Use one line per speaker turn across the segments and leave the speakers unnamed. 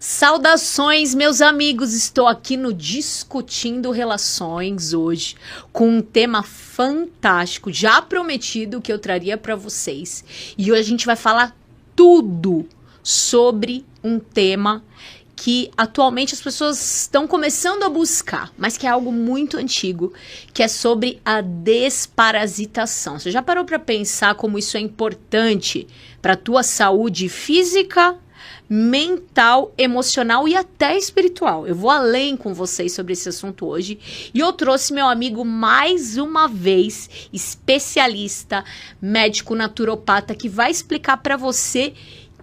Saudações, meus amigos! Estou aqui no Discutindo Relações hoje com um tema fantástico, já prometido que eu traria para vocês. E hoje a gente vai falar tudo sobre um tema que atualmente as pessoas estão começando a buscar, mas que é algo muito antigo, que é sobre a desparasitação. Você já parou para pensar como isso é importante para a tua saúde física, mental, emocional e até espiritual? Eu vou além com vocês sobre esse assunto hoje. E eu trouxe meu amigo mais uma vez, especialista, médico naturopata, que vai explicar para você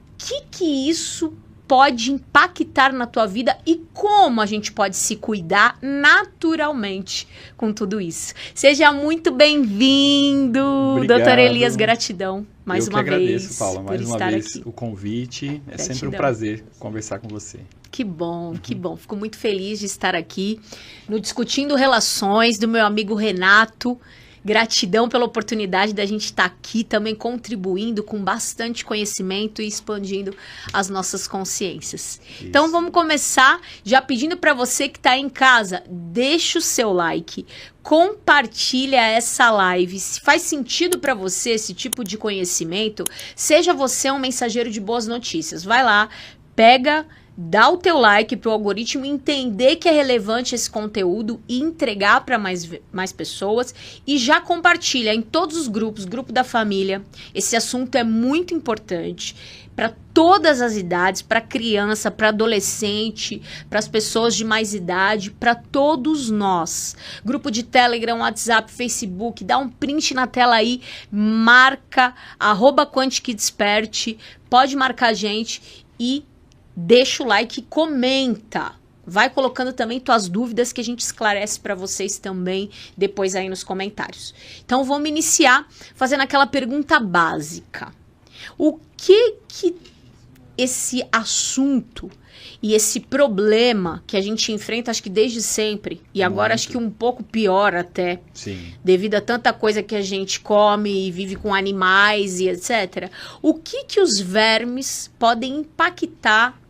o que isso pode impactar na tua vida e como a gente pode se cuidar naturalmente com tudo isso. Seja muito bem-vindo, Dr. Elias, gratidão mais uma vez.
Eu que agradeço, Paula, mais uma vez
aqui.
O convite. É
Gratidão.
sempre um prazer conversar com você.
Que bom, que bom. Fico muito feliz de estar aqui no Discutindo Relações do meu amigo Renato. Gratidão pela oportunidade da gente estar aqui também contribuindo com bastante conhecimento e expandindo as nossas consciências. Isso. Então vamos começar já pedindo para você que está em casa, deixa o seu like, compartilha essa live. Se faz sentido para você esse tipo de conhecimento, seja você um mensageiro de boas notícias. Vai lá, pega, dá o teu like para o algoritmo entender que é relevante esse conteúdo e entregar para mais pessoas, e já compartilha em todos os grupos, grupo da família. Esse assunto é muito importante para todas as idades, para criança, para adolescente, para as pessoas de mais idade, para todos nós. Grupo de Telegram, WhatsApp, Facebook, dá um print na tela aí, marca @QuanticDesperte, pode marcar a gente e deixa o like e comenta. Vai colocando também tuas dúvidas que a gente esclarece para vocês também depois aí nos comentários. Então vamos iniciar fazendo aquela pergunta básica. O que esse assunto e esse problema que a gente enfrenta, acho que desde sempre, e agora acho que um pouco pior até,
sim,
devido a tanta coisa que a gente come e vive com animais e etc. O que os vermes podem impactar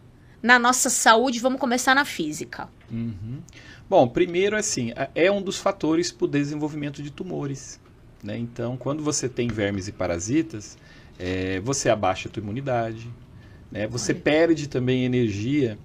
na nossa saúde? Vamos começar na física.
Uhum. Bom, primeiro, assim, é um dos fatores para o desenvolvimento de tumores, né? Então, quando você tem vermes e parasitas, você abaixa a tua imunidade, né? Você perde também energia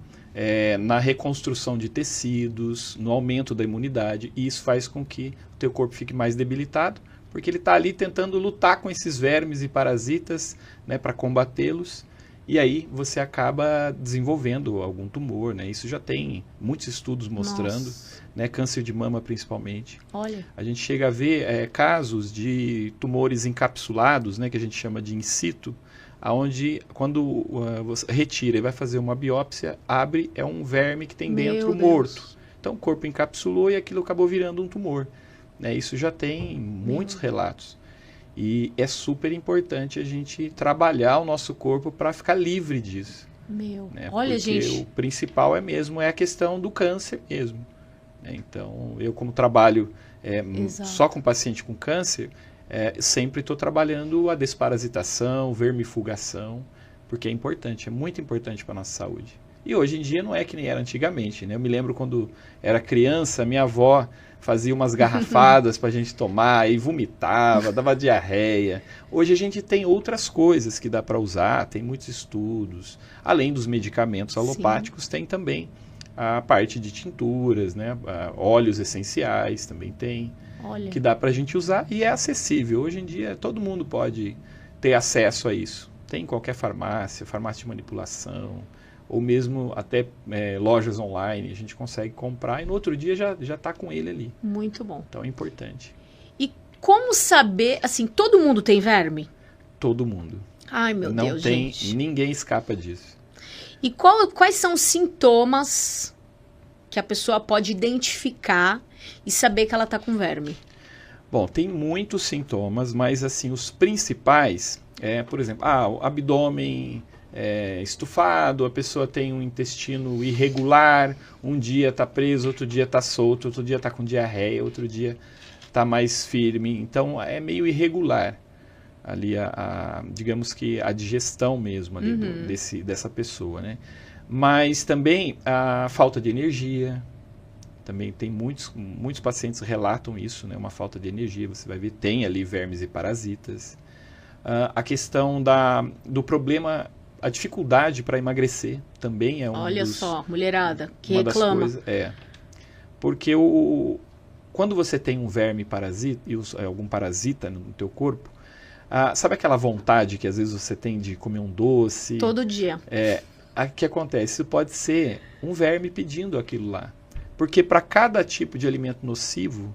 na reconstrução de tecidos, no aumento da imunidade, e isso faz com que o teu corpo fique mais debilitado, porque ele está ali tentando lutar com esses vermes e parasitas, né, para combatê-los. E aí você acaba desenvolvendo algum tumor, né? Isso já tem muitos estudos mostrando, né? Câncer de mama principalmente.
Olha.
A gente chega a ver casos de tumores encapsulados, né? Que a gente chama de in situ, onde quando você retira e vai fazer uma biópsia, abre, é um verme que tem dentro morto. Então o corpo encapsulou e aquilo acabou virando um tumor, né? Isso já tem muitos relatos. E é super importante a gente trabalhar o nosso corpo para ficar livre disso.
Né?
Olha, porque gente, o principal é a questão do câncer mesmo. Né? Então, eu como trabalho só com paciente com câncer, sempre estou trabalhando a desparasitação, vermifugação, porque é muito importante para a nossa saúde. E hoje em dia não é que nem era antigamente, né? Eu me lembro quando era criança, minha avó fazia umas garrafadas para a gente tomar e vomitava, dava diarreia. Hoje a gente tem outras coisas que dá para usar, tem muitos estudos. Além dos medicamentos alopáticos, tem também a parte de tinturas, né? Óleos essenciais também tem, que dá para a gente usar e é acessível. Hoje em dia todo mundo pode ter acesso a isso. Tem em qualquer farmácia, farmácia de manipulação, ou mesmo até lojas online, a gente consegue comprar e no outro dia já está com ele ali.
Muito bom.
Então é importante.
E como saber, assim, todo mundo tem verme?
Todo mundo.
Ai, meu Deus, gente.
Ninguém escapa disso.
E quais são os sintomas que a pessoa pode identificar e saber que ela está com verme?
Bom, tem muitos sintomas, mas assim, os principais por exemplo, o abdômen estufado, a pessoa tem um intestino irregular, um dia está preso, outro dia está solto, outro dia está com diarreia, outro dia está mais firme. Então, é meio irregular ali, digamos que a digestão mesmo ali dessa pessoa, né? Mas também a falta de energia, também tem muitos pacientes relatam isso, né? Uma falta de energia, você vai ver, tem ali vermes e parasitas. A questão do problema, a dificuldade para emagrecer também é
Olha só, mulherada, que
uma
reclama.
Das coisas, porque quando você tem um verme parasita, algum parasita no teu corpo, sabe aquela vontade que às vezes você tem de comer um doce?
Todo dia.
O que acontece? Isso pode ser um verme pedindo aquilo lá. Porque para cada tipo de alimento nocivo,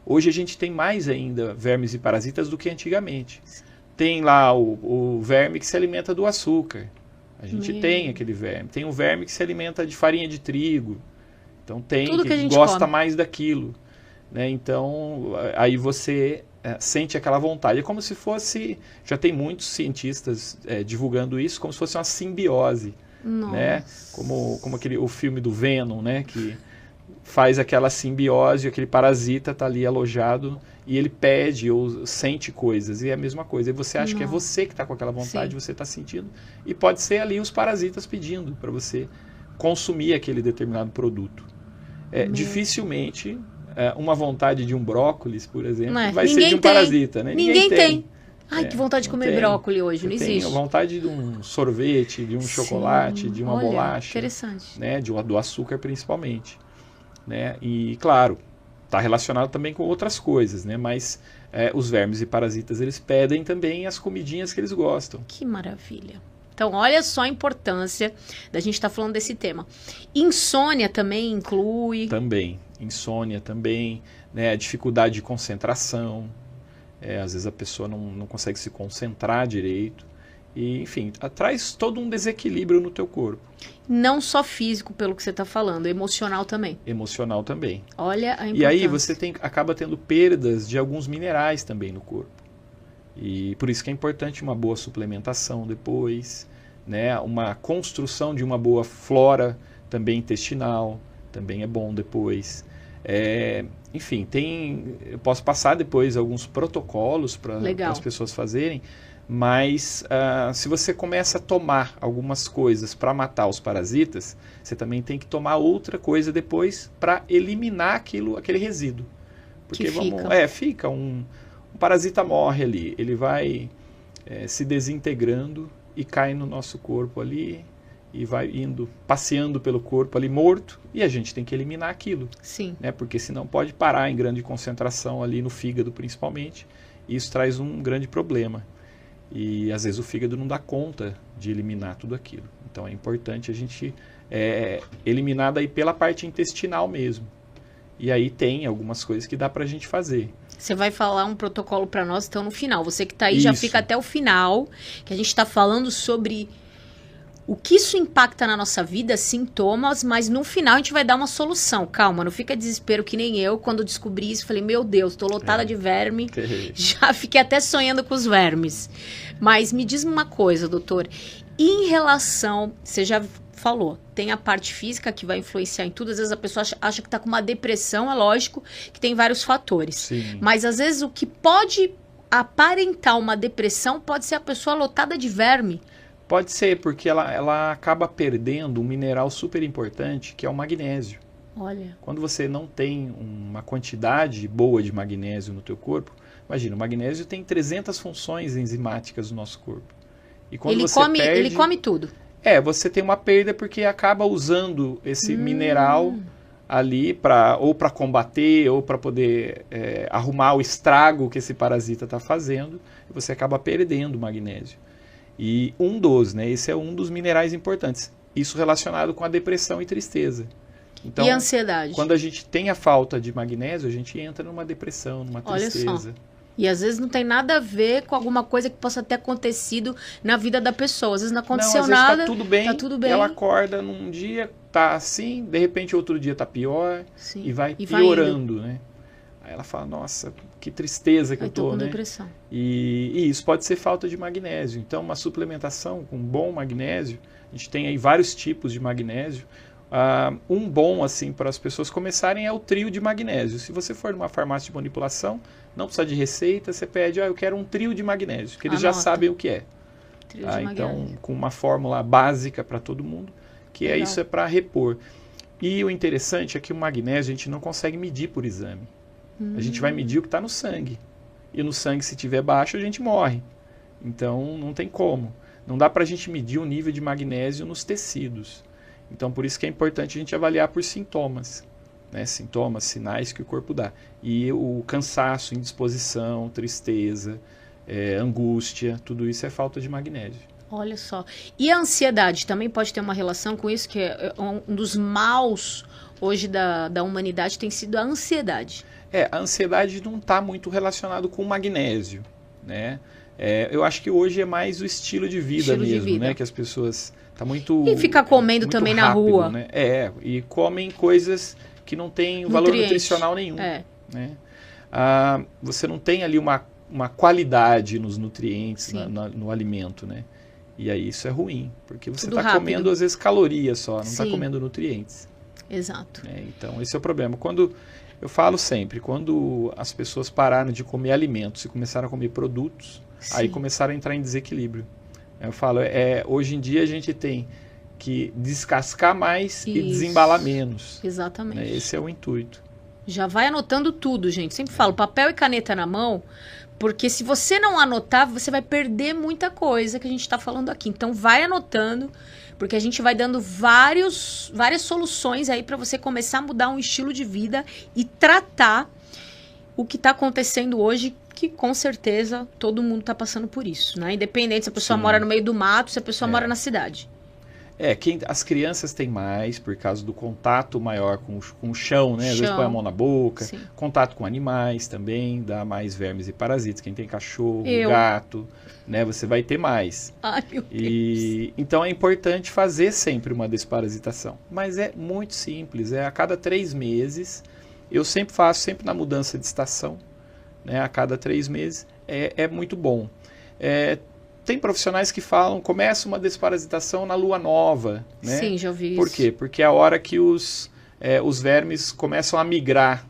hoje a gente tem mais ainda vermes e parasitas do que antigamente. Tem lá o verme que se alimenta do açúcar. A gente tem aquele verme. Tem um verme que se alimenta de farinha de trigo. Então tem
tudo que a gente
gosta
come.
mais daquilo. Né? Então aí você sente aquela vontade. É como se fosse... Já tem muitos cientistas divulgando isso como se fosse uma simbiose. Né? Como o filme do Venom, né? Que faz aquela simbiose, aquele parasita está ali alojado e ele pede ou sente coisas, e é a mesma coisa. E você acha que é você que está com aquela vontade, você está sentindo, e pode ser ali os parasitas pedindo para você consumir aquele determinado produto. Dificilmente uma vontade de um brócolis, por exemplo, vai ser de um parasita. Né?
Ninguém tem. Ai, que vontade de comer brócolis hoje, não existe.
Tem vontade de um sorvete, de um chocolate, de uma bolacha.
Interessante.
Né? Do açúcar principalmente. Né? E, claro, está relacionado também com outras coisas, né? Mas os vermes e parasitas, eles pedem também as comidinhas que eles gostam.
Que maravilha. Então, olha só a importância da gente estar falando desse tema. Insônia também inclui?
Também. Insônia também, né? A dificuldade de concentração. Às vezes a pessoa não consegue se concentrar direito. E, enfim, traz todo um desequilíbrio no teu corpo.
Não só físico, pelo que você está falando, emocional também.
Emocional também.
Olha a importância.
E aí você acaba tendo perdas de alguns minerais também no corpo. E por isso que é importante uma boa suplementação depois, né? Uma construção de uma boa flora também intestinal, também é bom depois. Enfim, eu posso passar depois alguns protocolos para as pessoas fazerem. Mas se você começa a tomar algumas coisas para matar os parasitas, você também tem que tomar outra coisa depois para eliminar aquele resíduo. Porque fica um parasita morre ali, ele vai se desintegrando e cai no nosso corpo ali e vai passeando pelo corpo ali morto, e a gente tem que eliminar aquilo.
Sim.
Né? Porque senão pode parar em grande concentração ali no fígado principalmente, e isso traz um grande problema. E às vezes o fígado não dá conta de eliminar tudo aquilo. Então é importante a gente eliminar daí pela parte intestinal mesmo. E aí tem algumas coisas que dá pra gente fazer.
Você vai falar um protocolo para nós, então, no final. Você que tá aí já fica até o final, que a gente está falando sobre o que isso impacta na nossa vida, sintomas, mas no final a gente vai dar uma solução. Calma, não fica desespero que nem eu. Quando descobri isso, falei, meu Deus, tô lotada de verme. Já fiquei até sonhando com os vermes. Mas me diz uma coisa, doutor. Em relação, você já falou, tem a parte física que vai influenciar em tudo. Às vezes a pessoa acha que tá com uma depressão, é lógico que tem vários fatores.
Sim.
Mas às vezes o que pode aparentar uma depressão pode ser a pessoa lotada de verme.
Pode ser, porque ela acaba perdendo um mineral super importante, que é o magnésio.
Olha.
Quando você não tem uma quantidade boa de magnésio no teu corpo, imagina, o magnésio tem 300 funções enzimáticas no nosso corpo. E quando
ele come tudo.
Você tem uma perda porque acaba usando esse mineral ali ou para combater, ou para poder arrumar o estrago que esse parasita está fazendo, e você acaba perdendo o magnésio. E esse é um dos minerais importantes. Isso relacionado com a depressão e tristeza. Então,
e a ansiedade?
Quando a gente tem a falta de magnésio, a gente entra numa depressão, numa tristeza.
Olha só. E às vezes não tem nada a ver com alguma coisa que possa ter acontecido na vida da pessoa. Às vezes não aconteceu
às vezes
nada.
Tá tudo bem. Ela acorda num dia, tá assim, de repente outro dia tá pior.
Sim.
E vai piorando, né? Aí ela fala, nossa, que tristeza que eu tô,
com
né?
Depressão.
E isso pode ser falta de magnésio. Então, uma suplementação com bom magnésio, a gente tem aí vários tipos de magnésio. Um bom, assim, para as pessoas começarem é o trio de magnésio. Se você for numa farmácia de manipulação, não precisa de receita, você pede, eu quero um trio de magnésio, que eles já sabem o que é.
Trio de magnésio.
Então, com uma fórmula básica para todo mundo, que isso é para repor. E o interessante é que o magnésio a gente não consegue medir por exame. A gente vai medir o que está no sangue. E no sangue, se tiver baixo, a gente morre. Então, não tem como. Não dá para a gente medir o nível de magnésio nos tecidos. Então, por isso que é importante a gente avaliar por sintomas. Né? Sintomas, sinais que o corpo dá. E o cansaço, indisposição, tristeza, angústia, tudo isso é falta de magnésio.
Olha só. E a ansiedade também pode ter uma relação com isso, que é um dos maus hoje da humanidade tem sido a ansiedade.
A ansiedade não está muito relacionado com o magnésio, né? Eu acho que hoje é mais o estilo de vida mesmo, né? Que as pessoas tá muito
e ficar comendo
muito
também
rápido,
na rua,
né? E comem coisas que não têm valor nutricional nenhum, né? Você não tem ali uma qualidade nos nutrientes no alimento, né? E aí isso é ruim, porque você está comendo às vezes calorias só, não está comendo nutrientes.
Exato.
Então esse é o problema. Eu falo sempre, quando as pessoas pararam de comer alimentos e começaram a comer produtos, aí começaram a entrar em desequilíbrio. Eu falo, hoje em dia a gente tem que descascar mais e desembalar menos.
Exatamente.
Esse é o intuito.
Já vai anotando tudo, gente. Sempre falo, papel e caneta na mão, porque se você não anotar, você vai perder muita coisa que a gente está falando aqui. Então vai anotando, porque a gente vai dando várias soluções aí para você começar a mudar um estilo de vida e tratar o que está acontecendo hoje, que com certeza todo mundo está passando por isso, né? Independente se a pessoa mora no meio do mato, se a pessoa mora na cidade.
As crianças têm mais, por causa do contato maior com o chão, né? Às vezes põe a mão na boca. Sim. Contato com animais também, dá mais vermes e parasitas. Quem tem cachorro, gato, né? Você vai ter mais.
Ai, meu Deus.
Então é importante fazer sempre uma desparasitação. Mas é muito simples, a cada 3 meses. Eu sempre faço, sempre na mudança de estação, né? A cada 3 meses. É muito bom. Tem profissionais que falam, começa uma desparasitação na lua nova, né?
Sim, já ouvi isso.
Por quê? Porque é a hora que os vermes começam a migrar.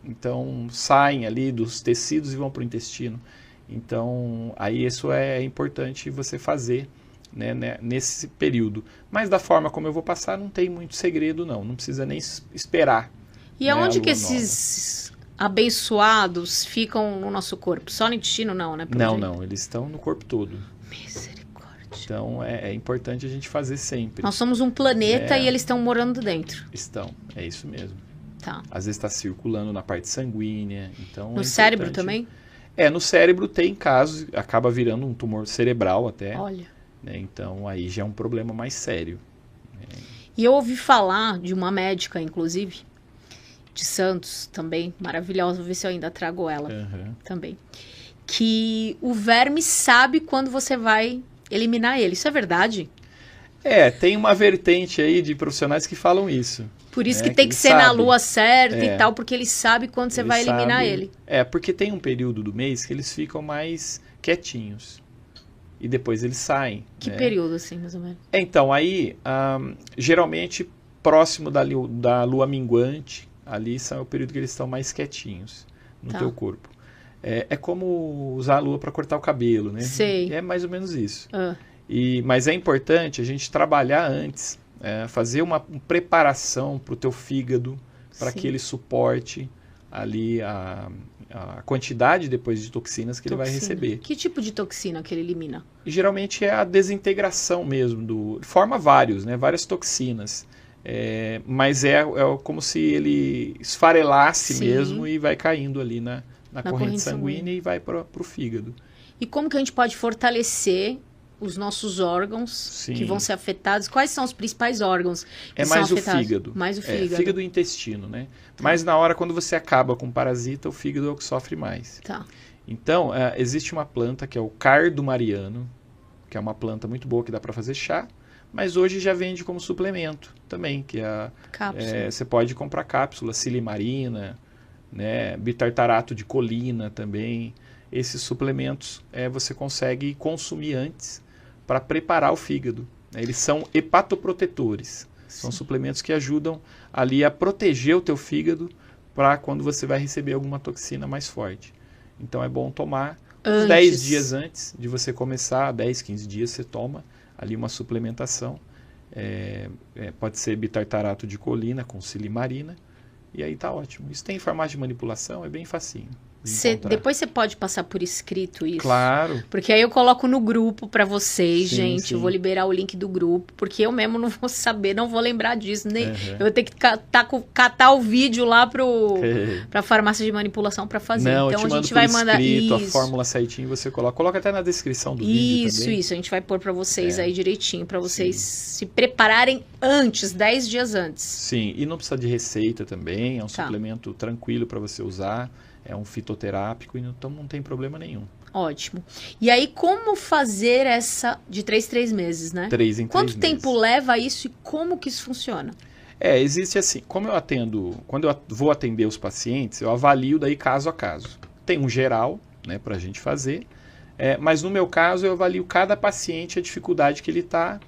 Então, saem ali dos tecidos e vão para o intestino. Então, aí isso é importante você fazer, né, nesse período. Mas da forma como eu vou passar, não tem muito segredo, não. Não precisa nem esperar.
E aonde que esses abençoados ficam no nosso corpo? Só no intestino não, né?
Não. Eles estão no corpo todo.
Misericórdia.
Então, é importante a gente fazer sempre.
Nós somos um planeta e eles estão morando dentro.
Estão, é isso mesmo.
Tá.
Às vezes está circulando na parte sanguínea. Então
no cérebro também?
No cérebro tem casos, acaba virando um tumor cerebral até.
Olha.
Né? Então, aí já é um problema mais sério.
E eu ouvi falar de uma médica, inclusive, de Santos também, maravilhosa, vou ver se eu ainda trago ela também, que o verme sabe quando você vai eliminar ele. Isso é verdade?
Tem uma vertente aí de profissionais que falam isso.
Por isso que tem que ser na lua certa e tal, porque ele sabe quando você vai eliminar ele.
Porque tem um período do mês que eles ficam mais quietinhos. E depois eles saem.
Que período, assim, mais ou menos?
Então, aí, geralmente, próximo da lua minguante, ali é o período que eles estão mais quietinhos no teu corpo. É como usar a lua para cortar o cabelo, né?
Sei.
É mais ou menos isso. Mas é importante a gente trabalhar antes, fazer uma preparação para o teu fígado, para que ele suporte ali a quantidade depois de toxinas que ele vai receber.
Que tipo de toxina que ele elimina?
E, geralmente é a desintegração mesmo, forma várias toxinas. Mas é como se ele esfarelasse mesmo e vai caindo ali na corrente sanguínea e vai para o fígado.
E como que a gente pode fortalecer os nossos órgãos que vão ser afetados? Quais são os principais órgãos que são afetados?
Fígado.
Mais o fígado.
Fígado e intestino, né? Mas na hora, quando você acaba com o parasita, o fígado é o que sofre mais.
Tá.
Então, existe uma planta que é o cardo mariano, que é uma planta muito boa que dá para fazer chá, mas hoje já vende como suplemento também, que você pode comprar cápsula, silimarina, né, bitartarato de colina também. Esses suplementos você consegue consumir antes para preparar o fígado. Eles são hepatoprotetores. São suplementos que ajudam ali a proteger o teu fígado para quando você vai receber alguma toxina mais forte. Então é bom tomar uns 10 dias antes de você começar, 10, 15 dias você toma ali uma suplementação Pode ser bitartarato de colina com silimarina. E aí tá ótimo. Isso tem em farmácia de manipulação, é bem facinho.
Depois você pode passar por escrito isso?
Claro.
Porque aí eu coloco no grupo para vocês,
Sim,
gente.
sim.
Eu vou liberar o link do grupo, porque eu mesmo não vou saber, não vou lembrar disso. Nem, Eu vou ter que catar o vídeo lá pra farmácia de manipulação para fazer.
Não,
então
eu te
a gente
mando
vai
por
mandar
escrito,
isso.
a fórmula certinho você coloca. Coloca até na descrição do vídeo também.
Isso. A gente vai pôr para vocês aí direitinho, para vocês se prepararem antes, 10 dias antes.
Sim, e não precisa de receita também. É um suplemento tranquilo para você usar. É um fitoterápico, então não tem problema nenhum.
Ótimo. E aí, como fazer essa de 3 meses, né?
3 em 3
Quanto
meses.
tempo leva isso e como que isso funciona?
Existe assim, quando eu vou atender os pacientes, eu avalio daí caso a caso. Tem um geral, né, para a gente fazer, mas no meu caso eu avalio cada paciente, a dificuldade que ele está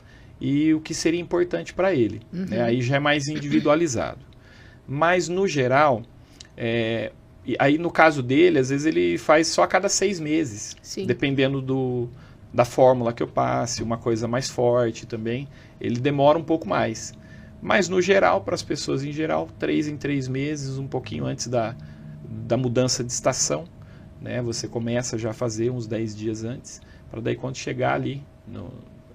e o que seria importante para ele. Né? Aí já é mais individualizado. Mas no geral, e aí, no caso dele, às vezes ele faz só a cada 6 meses. Sim. Dependendo da fórmula que eu passe, uma coisa mais forte também, ele demora um pouco mais. Mas, no geral, para as pessoas em geral, 3 em 3 meses, um pouquinho antes da mudança de estação, né? Você começa já a fazer uns 10 dias antes, para daí quando chegar ali,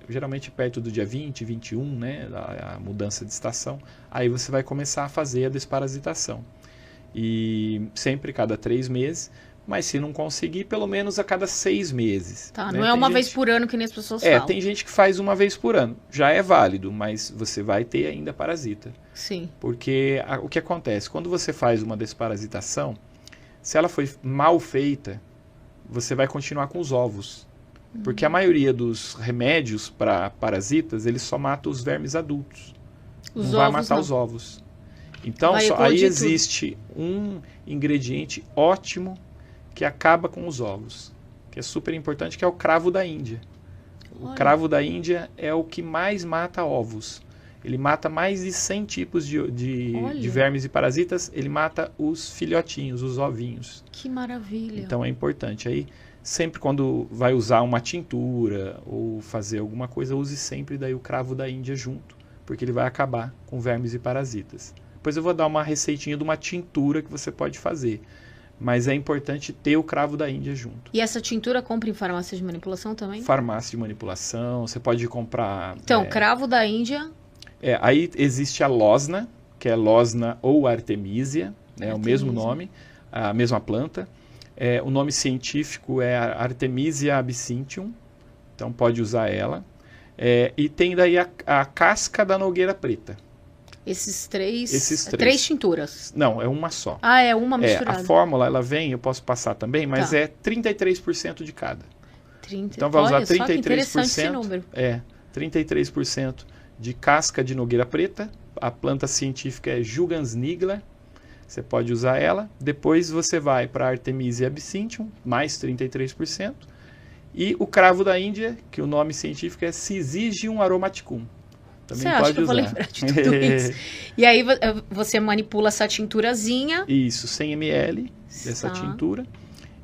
geralmente perto do dia 20, 21, né? A mudança de estação, aí você vai começar a fazer a desparasitação. E sempre cada 3 meses, mas se não conseguir, pelo menos a cada 6 meses.
Tá,
né?
não é uma vez por ano que nem as pessoas falam.
Tem gente que faz uma vez por ano, já é válido, mas você vai ter ainda parasita.
Sim.
Porque o que acontece? Quando você faz uma desparasitação, se ela foi mal feita, você vai continuar com os ovos. Porque a maioria dos remédios para parasitas, eles só matam os vermes adultos. Não vai matar os ovos. Então, aí existe um ingrediente ótimo que acaba com os ovos, que é super importante, que é o cravo da Índia. O cravo da Índia é o que mais mata ovos. Ele mata mais de 100 tipos de vermes e parasitas, ele mata os filhotinhos, os ovinhos.
Que maravilha!
Então é importante. Aí, sempre quando vai usar uma tintura ou fazer alguma coisa, use sempre daí o cravo da Índia junto, porque ele vai acabar com vermes e parasitas. Depois eu vou dar uma receitinha de uma tintura que você pode fazer. Mas é importante ter o cravo da Índia junto.
E essa tintura compra em farmácia de manipulação também?
Farmácia de manipulação, você pode comprar...
Então, cravo da Índia...
aí existe a Losna, que é Losna ou Artemisia, né, o mesmo nome, a mesma planta. O nome científico é Artemisia absinthium, então pode usar ela. E tem daí a casca da nogueira preta.
Esses três tinturas?
Não, é uma só.
É uma misturada.
A fórmula, ela vem, eu posso passar também, mas é 33% de cada.
30.
Então vai usar 33%.
Só que interessante esse número.
33% de casca de nogueira preta. A planta científica é Jugansnigla. Você pode usar ela. Depois você vai para Artemisia absinthium, mais 33%. E o cravo da Índia, que o nome científico é Syzygium aromaticum. Também
você
pode
acha que
usar.
Eu vou lembrar de tudo isso? E aí você manipula essa tinturazinha.
Isso, 100 ml dessa tintura.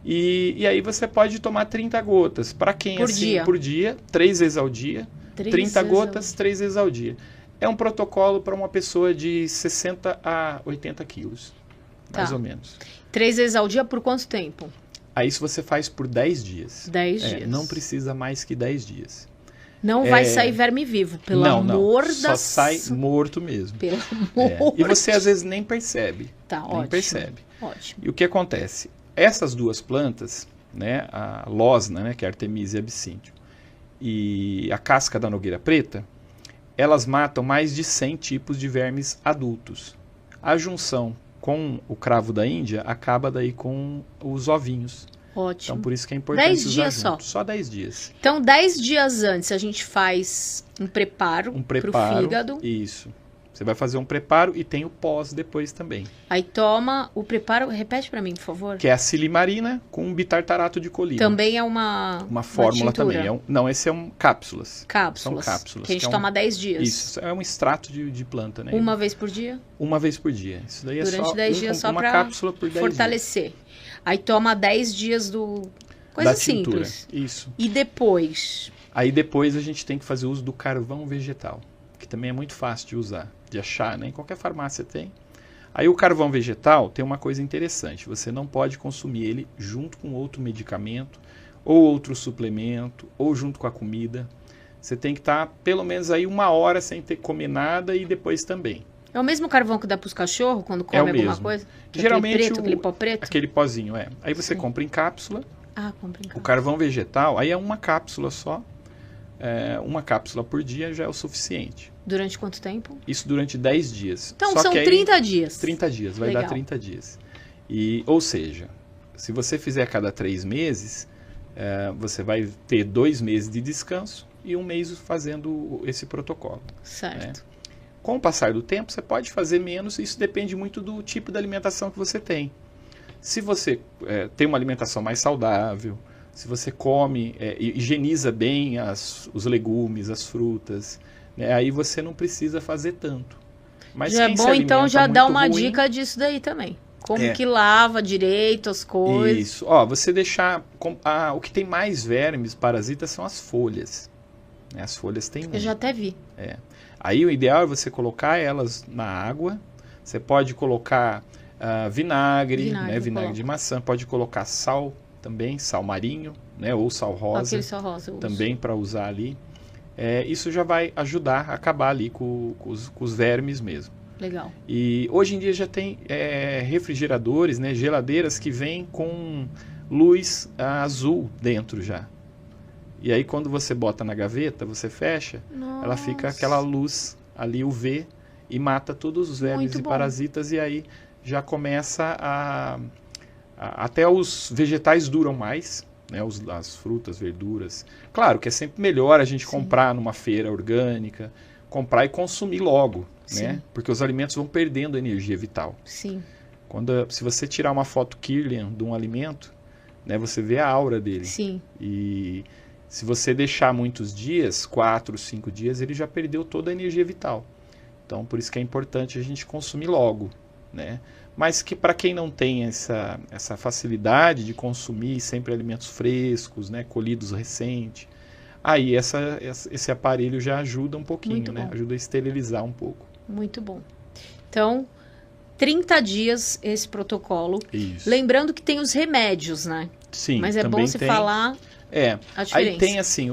E aí você pode tomar 30 gotas. Para quem
por
assim,
dia?
Por dia, 3 vezes ao dia. 30 gotas, 3 vezes ao dia. É um protocolo para uma pessoa de 60 a 80 quilos, mais ou menos.
3 vezes ao dia por quanto tempo?
Aí isso você faz por 10 dias.
10 dias.
Não precisa mais que 10 dias.
Não vai sair verme vivo, pelo amor da...
Só sai morto mesmo.
Pelo amor.
E você às vezes nem percebe.
Tá,
nem
ótimo.
percebe.
Ótimo.
E o que acontece? Essas duas plantas, né, a Losna, né, que é a Artemisia absinthium, e a casca da nogueira preta, elas matam mais de 100 tipos de vermes adultos. A junção com o cravo da Índia acaba daí com os ovinhos.
Ótimo.
Então, por isso que é importante
10
usar
dias
junto.
só?
Só 10 dias.
Então, 10 dias antes, a gente faz um preparo para o fígado.
Isso. Você vai fazer um preparo e tem o pós depois também.
Aí toma o preparo, repete para mim, por favor.
Que é a silimarina com bitartarato de colina.
Também é uma
fórmula também. Não, esse é cápsulas.
Cápsulas.
São cápsulas.
Que a gente toma 10 dias.
Isso, é um extrato de planta, né?
Uma vez por dia?
Uma vez por dia. Isso daí
durante
é só
10 dias só
uma
para
cápsula por 10
fortalecer.
Dias.
Aí toma 10 dias coisa
da tintura.
Simples.
Isso.
E depois?
Aí depois a gente tem que fazer uso do carvão vegetal. que também é muito fácil de usar, de achar, né? Em qualquer farmácia tem. Aí o carvão vegetal tem uma coisa interessante, você não pode consumir ele junto com outro medicamento, ou outro suplemento, ou junto com a comida. Você tem que estar pelo menos aí 1 hora sem ter comer nada e depois também.
É o mesmo carvão que dá para os cachorros quando come alguma coisa?
Geralmente
aquele preto, aquele pó preto?
Aquele pozinho, é. Aí você compra em cápsula.
Ah, compra em cápsula.
O carvão vegetal, aí é uma cápsula só. Uma cápsula por dia já é o suficiente.
Durante quanto tempo?
Isso durante 10 dias.
Então
Só
são
que aí,
30 dias.
30 dias, vai
Legal.
dar 30 dias. Ou seja, se você fizer a cada 3 meses, você vai ter 2 meses de descanso e 1 mês fazendo esse protocolo.
Certo.
Né? Com o passar do tempo, você pode fazer menos, isso depende muito do tipo de alimentação que você tem. Se você tem uma alimentação mais saudável, se você come, higieniza bem os legumes, as frutas, né, aí você não precisa fazer tanto. Mas
já é bom, então já dá uma dica disso daí também. Como que lava direito as coisas.
Isso. Você deixar... o que tem mais vermes, parasitas, são as folhas. Né, as folhas têm muito.
Eu já até vi.
Aí o ideal é você colocar elas na água. Você pode colocar vinagre, né, vinagre de maçã. Pode colocar sal também, sal marinho, né, ou sal rosa.
Aquele sal rosa eu uso.
Também para usar ali. Isso já vai ajudar a acabar ali com os vermes mesmo.
Legal.
E hoje em dia já tem refrigeradores, né, geladeiras que vêm com luz azul dentro já. E aí quando você bota na gaveta, você fecha, ela fica aquela luz ali UV e mata todos os vermes e parasitas, e aí já começa até os vegetais duram mais, né, as frutas, verduras. Claro que é sempre melhor a gente comprar numa feira orgânica, comprar e consumir logo, né? Porque os alimentos vão perdendo energia vital.
Sim.
Se você tirar uma foto Kirlian de um alimento, né, você vê a aura dele.
Sim.
E se você deixar muitos dias, 4, 5 dias, ele já perdeu toda a energia vital. Então, por isso que é importante a gente consumir logo, né? Mas que para quem não tem essa facilidade de consumir sempre alimentos frescos, né, colhidos recente, aí esse aparelho já ajuda um pouquinho, né? Ajuda a esterilizar um pouco.
Muito bom. Então, 30 dias esse protocolo.
Isso.
Lembrando que tem os remédios, né?
Sim,
mas é bom você falar a diferença.
Aí tem assim,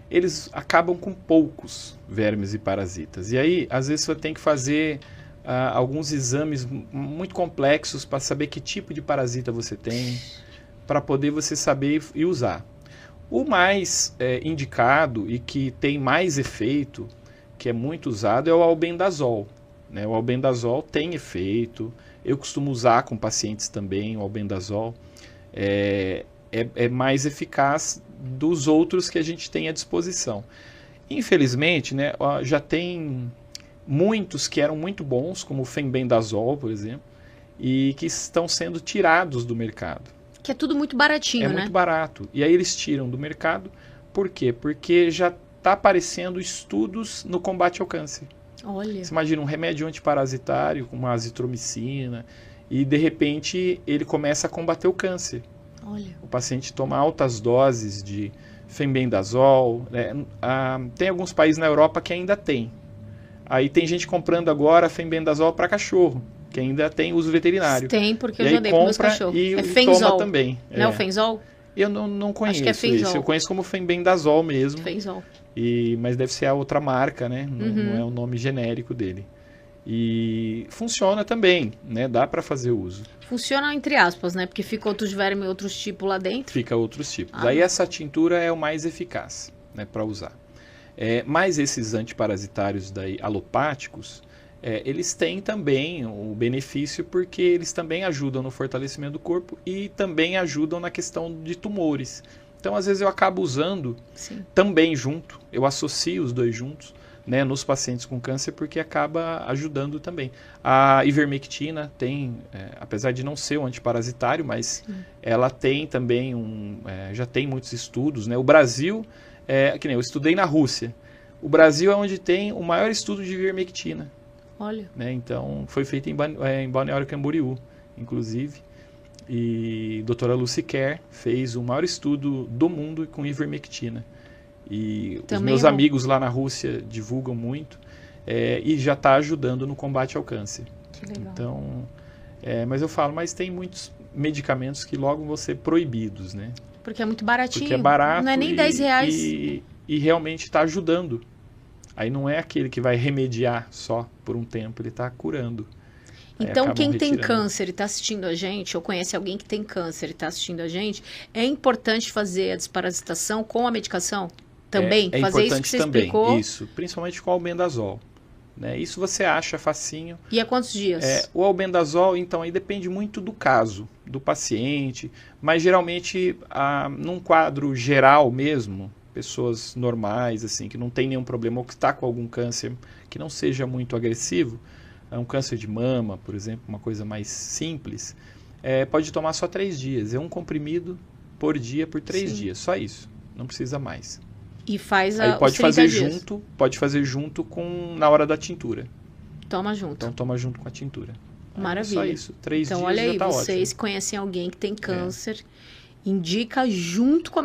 eles acabam com poucos vermes e parasitas. E aí, às vezes, você tem que fazer alguns exames muito complexos para saber que tipo de parasita você tem, para poder você saber e usar. O mais indicado e que tem mais efeito, que é muito usado, é o albendazol. Né? O albendazol tem efeito, eu costumo usar com pacientes também, o albendazol. É mais eficaz dos outros que a gente tem à disposição. Infelizmente, né, já tem muitos que eram muito bons, como o fenbendazol, por exemplo, e que estão sendo tirados do mercado.
Que é tudo muito baratinho, né?
É muito barato. E aí eles tiram do mercado. Por quê? Porque já está aparecendo estudos no combate ao câncer.
Olha.
Você imagina um remédio antiparasitário, como a azitromicina, e de repente ele começa a combater o câncer.
Olha.
O paciente toma altas doses de fenbendazol. Né? Tem alguns países na Europa que ainda tem. Aí tem gente comprando agora fenbendazol para cachorro, que ainda tem uso veterinário.
Tem, porque eu já dei para meus cachorros.
E toma também.
Não é o Fenzol?
Eu não conheço.
Acho que é Fenzol.
Esse. Eu conheço como fenbendazol mesmo.
Fenzol.
Mas deve ser a outra marca, né? Não é o nome genérico dele. E funciona também, né? Dá para fazer uso.
Funciona entre aspas, né? Porque fica outros vermes, outros tipos lá dentro.
Fica outros tipos. Aí essa tintura é o mais eficaz, né? Para usar. Mas esses antiparasitários daí, alopáticos, eles têm também o benefício porque eles também ajudam no fortalecimento do corpo e também ajudam na questão de tumores. Então, às vezes eu acabo usando também junto, eu associo os dois juntos, né, nos pacientes com câncer, porque acaba ajudando também. A ivermectina tem, apesar de não ser um antiparasitário, mas ela tem também já tem muitos estudos, né? O Brasil, que nem eu estudei na Rússia, o Brasil é onde tem o maior estudo de ivermectina.
Olha.
Né? Então, foi feito em Balneário Camboriú, inclusive. E a doutora Lucy Kerr fez o maior estudo do mundo com ivermectina. E
Também
os meus amigos lá na Rússia divulgam muito e já está ajudando no combate ao câncer.
Que legal.
Então, mas eu falo, mas tem muitos medicamentos que logo vão ser proibidos, né?
Porque é muito baratinho.
Porque é barato.
Não é nem R$10.
E realmente está ajudando. Aí não é aquele que vai remediar só por um tempo, ele está curando.
Então, quem tem câncer e está assistindo a gente, ou conhece alguém que tem câncer e está assistindo a gente, é importante fazer a desparasitação com a medicação? Também? Fazer isso que você explicou?
Isso, principalmente com o albendazol. Né? Isso você acha facinho.
E há quantos dias?
O albendazol, então, aí depende muito do caso, do paciente, mas geralmente, num quadro geral mesmo, pessoas normais, assim, que não tem nenhum problema, ou que está com algum câncer que não seja muito agressivo, um câncer de mama, por exemplo, uma coisa mais simples, pode tomar só 3 dias. É um comprimido por dia por 3 dias, só isso, não precisa mais.
E faz
aí pode fazer
dias.
junto na hora da tintura.
Toma junto.
Então toma junto com a tintura.
Maravilha.
Só isso, 3
então,
dias
olha aí,
já tá
vocês
ótimo.
conhecem alguém que tem câncer, indica junto com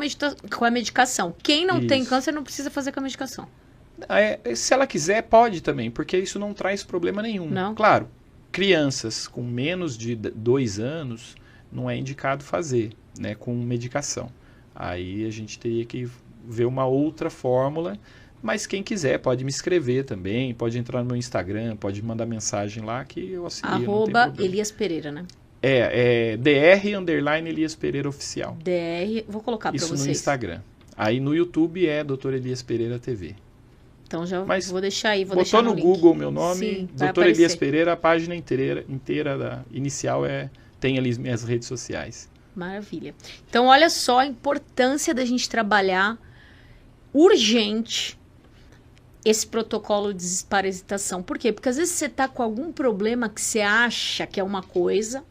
a medicação. Quem não tem câncer não precisa fazer com a medicação.
Se ela quiser, pode também, porque isso não traz problema nenhum.
Não.
Claro, crianças com menos de 2 anos não é indicado fazer, né, com medicação. Aí a gente teria que ver uma outra fórmula, mas quem quiser pode me escrever também, pode entrar no meu Instagram, pode mandar mensagem lá que eu auxilio.
@Elias Pereira, né?
Dr. Elias Pereira Oficial.
Vou colocar para vocês.
Isso no Instagram. Aí no YouTube é Dr. Elias Pereira TV.
Então já vou deixar aí,
botou no
link.
Google meu nome,
Sim,
Dr. Elias Pereira, a página inteira inicial tem ali minhas redes sociais.
Maravilha. Então olha só a importância da gente trabalhar urgente esse protocolo de desparasitação. Por quê? Porque às vezes você está com algum problema que você acha que é uma coisa,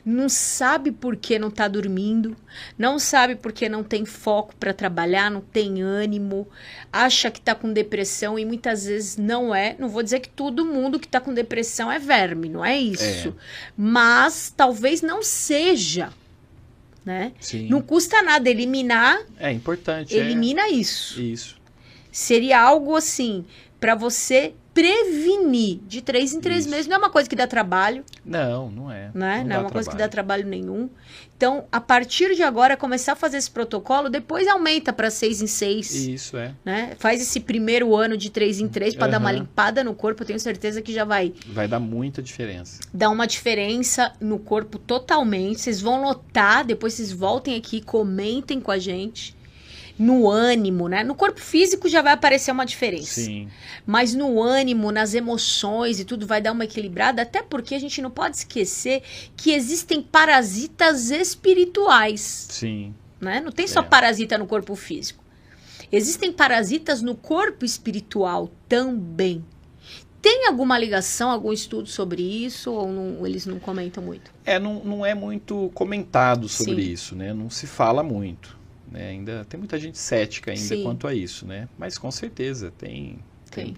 não sabe por que não está dormindo, não sabe por que não tem foco para trabalhar, não tem ânimo, acha que está com depressão e muitas vezes não é. Não vou dizer que todo mundo que está com depressão é verme, não é isso. Mas talvez não seja. Né? Não custa nada eliminar.
É importante.
Elimina isso.
Isso.
Seria algo assim, para você prevenir de 3 em 3 meses. Não é uma coisa que dá trabalho.
Não, não é.
Não é uma coisa que dá trabalho nenhum. Então, a partir de agora, começar a fazer esse protocolo, depois aumenta para 6 em 6.
Isso,
né? Faz esse primeiro ano de 3 em 3 para dar uma limpada no corpo. Eu tenho certeza que já vai
dar muita diferença.
Dá uma diferença no corpo totalmente. Vocês vão notar, depois vocês voltem aqui, comentem com a gente. No ânimo, né? No corpo físico já vai aparecer uma diferença.
Sim.
Mas no ânimo, nas emoções e tudo vai dar uma equilibrada, até porque a gente não pode esquecer que existem parasitas espirituais.
Sim.
Né? Não tem só parasita no corpo físico. Existem parasitas no corpo espiritual também. Tem alguma ligação, algum estudo sobre isso ou não, eles não comentam muito?
Não é muito comentado sobre isso, né? Não se fala muito. Né? Ainda tem muita gente cética ainda quanto a isso, né? Mas com certeza tem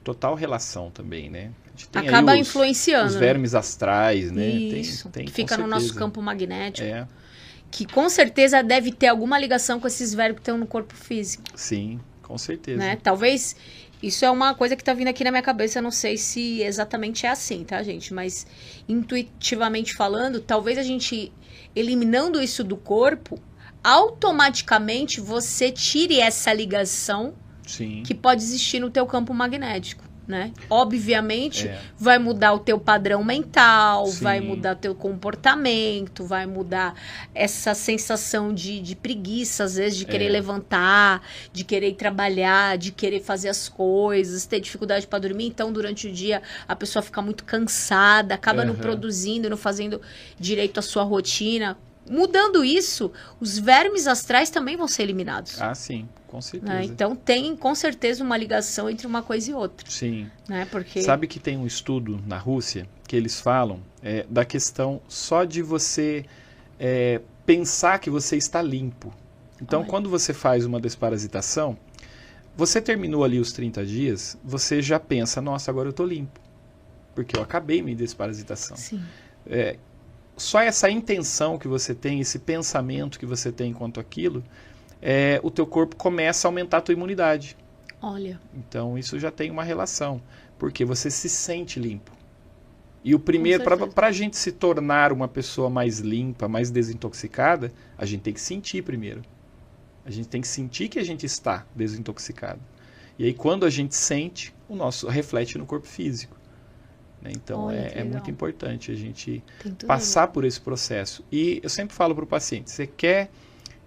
total relação também, né? A gente tem
acaba
aí
influenciando.
Os vermes astrais, né?
Isso,
tem
que fica no nosso campo magnético.
É.
Que com certeza deve ter alguma ligação com esses vermes que estão no corpo físico.
Sim, com certeza.
Né? Talvez, isso é uma coisa que tá vindo aqui na minha cabeça, eu não sei se exatamente é assim, tá, gente? Mas intuitivamente falando, talvez a gente eliminando isso do corpo, automaticamente você tire essa ligação que pode existir no teu campo magnético, né? Obviamente vai mudar o teu padrão mental, vai mudar o teu comportamento, vai mudar essa sensação de preguiça, às vezes, de querer levantar, de querer trabalhar, de querer fazer as coisas, ter dificuldade para dormir. Então, durante o dia, a pessoa fica muito cansada, acaba não produzindo, não fazendo direito à sua rotina. Mudando isso, os vermes astrais também vão ser eliminados.
Ah, sim, com certeza.
Né? Então tem com certeza uma ligação entre uma coisa e outra.
Sim.
Né? Porque...
Sabe que tem um estudo na Rússia que eles falam da questão só de você pensar que você está limpo. Então, quando você faz uma desparasitação, você terminou ali os 30 dias, você já pensa, nossa, agora eu estou limpo. Porque eu acabei minha desparasitação.
Sim.
Só essa intenção que você tem, esse pensamento que você tem quanto àquilo, o teu corpo começa a aumentar a tua imunidade.
Olha.
Então, isso já tem uma relação, porque você se sente limpo. E o primeiro, para a gente se tornar uma pessoa mais limpa, mais desintoxicada, a gente tem que sentir primeiro. A gente tem que sentir que a gente está desintoxicado. E aí, quando a gente sente, o nosso reflete no corpo físico. Né? Então, é muito importante a gente passar por esse processo. E eu sempre falo para o paciente, você quer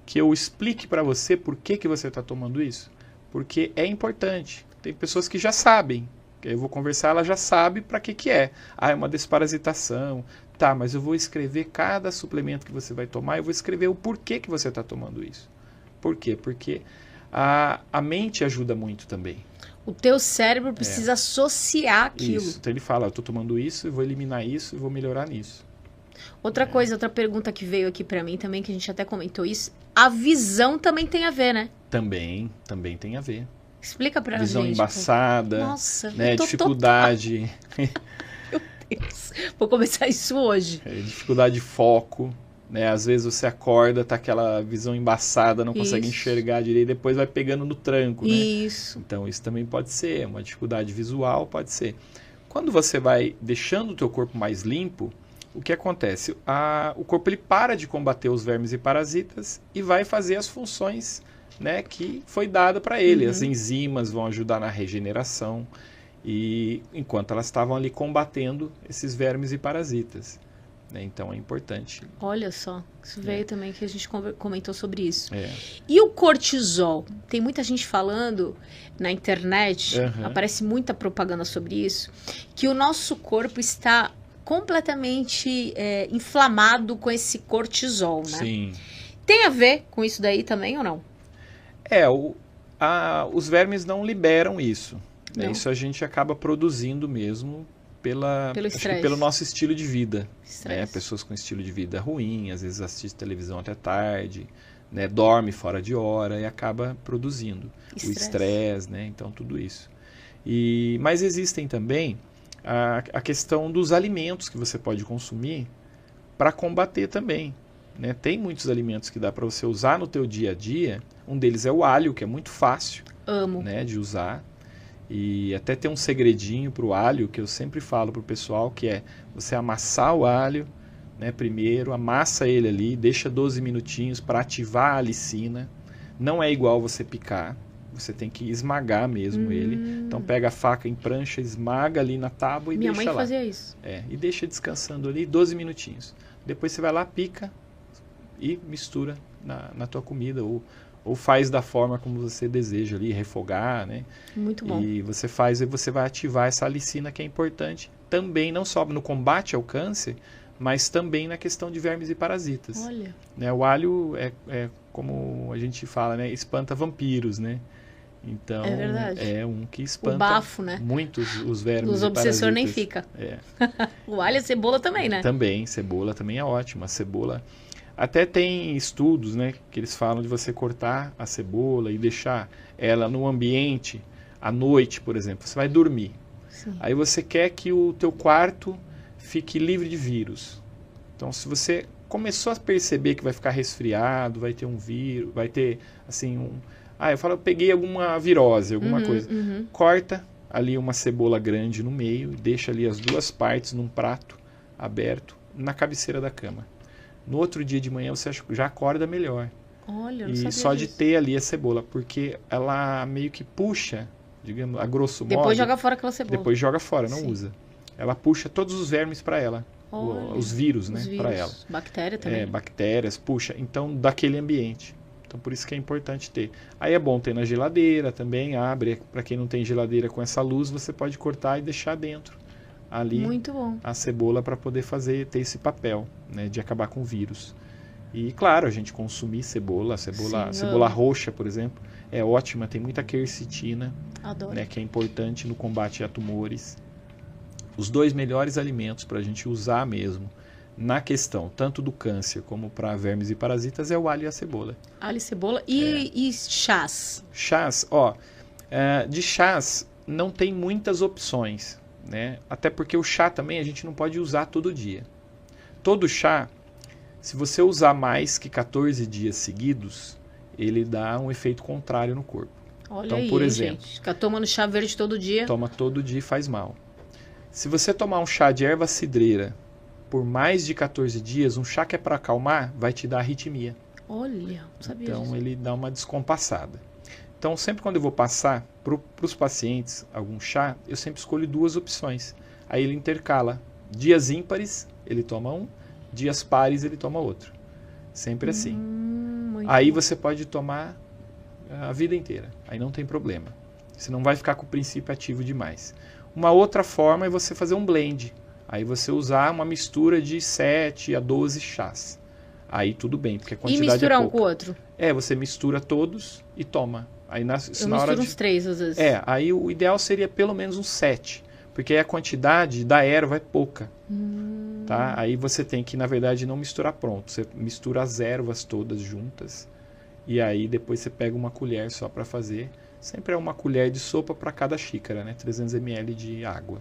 que eu explique para você por que você está tomando isso? Porque é importante. Tem pessoas que já sabem. Eu vou conversar, ela já sabe para que é. É uma desparasitação. Tá, mas eu vou escrever cada suplemento que você vai tomar, eu vou escrever o porquê que você está tomando isso. Por quê? Porque a mente ajuda muito também.
O teu cérebro precisa associar aquilo.
Isso. Então ele fala, eu estou tomando isso, eu vou eliminar isso e vou melhorar nisso.
Outra coisa, outra pergunta que veio aqui para mim também, que a gente até comentou isso, a visão também tem a ver, né?
Também tem a ver.
Explica pra gente.
Visão embaçada,
nossa,
né, dificuldade.
Meu Deus, vou começar isso hoje.
Dificuldade de foco, né? Às vezes você acorda, tá aquela visão embaçada, não consegue enxergar direito, depois vai pegando no tranco, né?
Isso.
Então isso também pode ser, uma dificuldade visual pode ser. Quando você vai deixando o teu corpo mais limpo, o que acontece? O corpo ele para de combater os vermes e parasitas e vai fazer as funções, né, que foi dada para ele. As enzimas vão ajudar na regeneração, e enquanto elas estavam ali combatendo esses vermes e parasitas. Né? Então é importante.
Olha só, isso veio também que a gente comentou sobre isso. E o cortisol? Tem muita gente falando na internet, aparece muita propaganda sobre isso, que o nosso corpo está completamente inflamado com esse cortisol, né?
Sim.
Tem a ver com isso daí também ou não?
Os vermes não liberam isso. Né? Isso a gente acaba produzindo mesmo pelo nosso estilo de vida. Né? Pessoas com estilo de vida ruim, às vezes assistem televisão até tarde, né? Dorme fora de hora e acaba produzindo o estresse, né? Então tudo isso. Mas existem também a questão dos alimentos que você pode consumir para combater também. Né? Tem muitos alimentos que dá para você usar no teu dia a dia. Um deles é o alho, que é muito fácil, né, de usar. E até tem um segredinho para o alho que eu sempre falo para o pessoal, que é você amassar o alho, né, primeiro, amassa ele ali, deixa 12 minutinhos para ativar a alicina. Não é igual você picar, você tem que esmagar mesmo ele. Então pega a faca em prancha, esmaga ali na tábua e deixa lá.
Minha mãe fazia isso.
E deixa descansando ali 12 minutinhos. Depois você vai lá, pica e mistura na tua comida, ou faz da forma como você deseja ali, refogar, né?
Muito bom.
E você faz e você vai ativar essa alicina que é importante também, não só no combate ao câncer, mas também na questão de vermes e parasitas.
Olha.
Né? O alho é como a gente fala, né? Espanta vampiros, né? Então,
é verdade.
É um que espanta
o bafo, né?
muitos os vermes
Os
e
obsessores
parasitas.
nem fica. O alho e a cebola também, né?
Também, cebola também é ótima. A cebola... Até tem estudos, né, que eles falam de você cortar a cebola e deixar ela no ambiente à noite, por exemplo. Você vai dormir.
Sim.
Aí você quer que o teu quarto fique livre de vírus. Então, se você começou a perceber que vai ficar resfriado, vai ter um vírus, vai ter, assim, eu peguei alguma virose, alguma coisa. Corta ali uma cebola grande no meio, deixa ali as duas partes num prato aberto na cabeceira da cama. No outro dia de manhã você já acorda melhor.
Olha, eu não
e
sabia
só
disso.
de ter ali a cebola, porque ela meio que puxa, digamos, a grosso modo.
Depois joga fora aquela cebola.
Depois joga fora, não usa. Ela puxa todos os vermes para ela. Os vírus, né, para ela.
Bactéria também.
Bactérias, puxa. Então, daquele ambiente. Então, por isso que é importante ter. Aí é bom ter na geladeira também, abre. Para quem não tem geladeira com essa luz, você pode cortar e deixar dentro. Ali
muito bom.
A cebola para poder ter esse papel, né, de acabar com o vírus. E claro, a gente consumir cebola roxa, por exemplo, é ótima, tem muita quercetina, né, que é importante no combate a tumores. Os dois melhores alimentos para a gente usar mesmo na questão tanto do câncer como para vermes e parasitas é o alho e a cebola.
Alho e cebola e chás.
Chás, de chás não tem muitas opções. Né? Até porque o chá também a gente não pode usar todo dia. Todo chá, se você usar mais que 14 dias seguidos, ele dá um efeito contrário no corpo.
Olha
então,
aí,
por exemplo,
gente. Ficar tomando chá verde todo dia.
Toma todo dia e faz mal. Se você tomar um chá de erva cidreira por mais de 14 dias, um chá que é para acalmar, vai te dar arritmia.
Olha, não sabia
Então,
disso.
ele dá uma descompassada. Então, sempre quando eu vou passar para os pacientes algum chá, eu sempre escolho 2 opções. Aí ele intercala. Dias ímpares, ele toma um. Dias pares, ele toma outro. Sempre assim. Aí você pode tomar a vida inteira. Aí não tem problema. Você não vai ficar com o princípio ativo demais. Uma outra forma é você fazer um blend. Aí você usar uma mistura de 7 a 12 chás. Aí tudo bem, porque a quantidade
misturar
é pouca.
um com o outro?
Você mistura todos e toma. Aí
Eu
na
misturo
hora
uns 3 às vezes.
Aí o ideal seria pelo menos uns 7. Porque aí a quantidade da erva é pouca. Tá? Aí você tem que, na verdade, não misturar pronto. Você mistura as ervas todas juntas. E aí depois você pega uma colher só para fazer. Sempre é uma colher de sopa para cada xícara, né? 300 ml de água.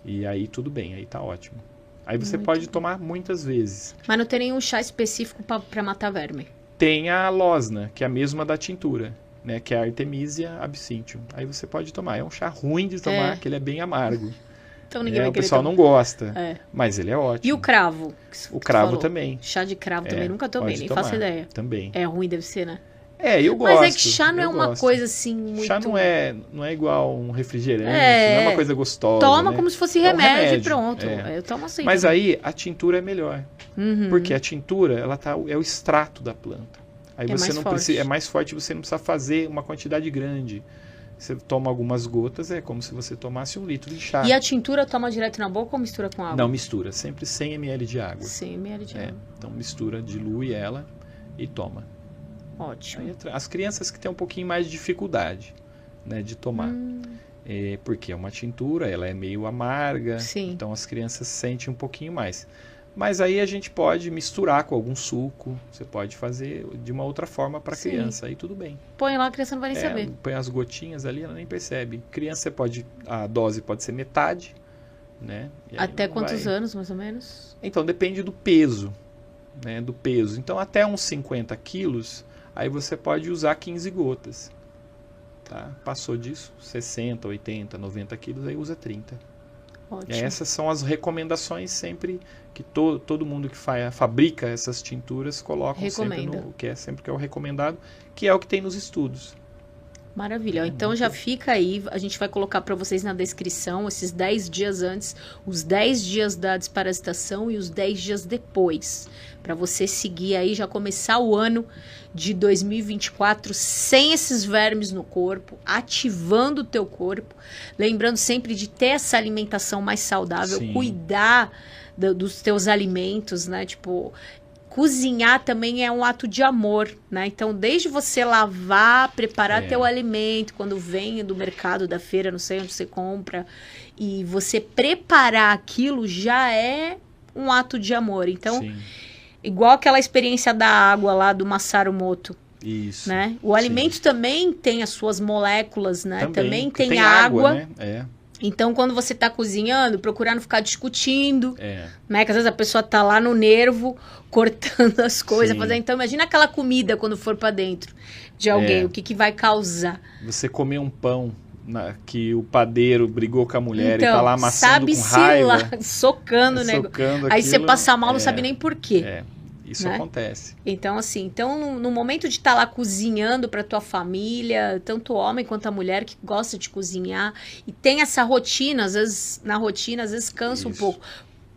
E aí tudo bem, aí tá ótimo. Aí você pode tomar muitas vezes.
Mas não tem nenhum chá específico para matar verme?
Tem a losna, que é a mesma da tintura, né? Que é a Artemisia absinthium. Aí você pode tomar. É um chá ruim de tomar, que ele é bem amargo.
Então ninguém vai
o
querer
pessoal
tomar.
não gosta, mas ele é ótimo.
E o cravo?
O cravo também.
Chá de cravo também, nunca tomei, nem faço ideia.
Também.
É ruim, deve ser, né?
Eu gosto.
Mas é que chá não é uma coisa assim muito...
Chá não é igual um refrigerante, não é uma coisa gostosa.
Toma
né?
como se fosse remédio e pronto.
É.
Eu tomo assim.
Mas
também.
aí a tintura é melhor. Porque a tintura, é o extrato da planta. Aí você não precisa, é mais forte, você não precisa fazer uma quantidade grande. Você toma algumas gotas, é como se você tomasse 1 litro de chá.
E a tintura toma direto na boca ou mistura com água?
Não, mistura. Sempre 100 ml de água.
100 ml de água.
Então mistura, dilui ela e toma.
Ótimo.
Aí, as crianças que têm um pouquinho mais de dificuldade, né, de tomar. Porque é uma tintura, ela é meio amarga.
Sim.
Então as crianças sentem um pouquinho mais. Mas aí a gente pode misturar com algum suco. Você pode fazer de uma outra forma para a criança. Aí tudo bem.
Põe lá, a criança não vai nem saber.
Põe as gotinhas ali, ela nem percebe. Criança, a dose pode ser metade. Né?
Até quantos anos, mais ou menos?
Então, depende do peso. Né? Do peso. Então, até uns 50 quilos, aí você pode usar 15 gotas. Tá? Passou disso, 60, 80, 90 quilos, aí usa 30.
Ótimo.
E essas são as recomendações sempre que todo mundo que fabrica essas tinturas colocam sempre que é o recomendado, que é o que tem nos estudos.
Maravilha. Então já fica aí, a gente vai colocar para vocês na descrição esses 10 dias antes, os 10 dias da desparasitação e os 10 dias depois, para você seguir aí, já começar o ano de 2024 sem esses vermes no corpo, ativando o teu corpo, lembrando sempre de ter essa alimentação mais saudável, cuidar dos teus alimentos, né? Tipo, cozinhar também é um ato de amor, né? Então, desde você lavar, preparar teu alimento, quando vem do mercado, da feira, não sei onde você compra, e você preparar aquilo já é um ato de amor. Então, igual aquela experiência da água lá do Masaru Emoto.
Isso.
Né? O alimento também tem as suas moléculas, né? Também tem
água, né?
Então, quando você está cozinhando, procurar não ficar discutindo, né? Que às vezes a pessoa tá lá no nervo, cortando as coisas, fazendo. Então, imagina aquela comida quando for para dentro de alguém, o que vai causar.
Você comer um pão que o padeiro brigou com a mulher e tá lá amassando com raiva.
Lá, socando o negócio. Aí você passa mal, não sabe nem por quê.
Isso acontece.
Então, assim, no momento de estar lá cozinhando para tua família, tanto o homem quanto a mulher que gosta de cozinhar e tem essa rotina, às vezes cansa um pouco.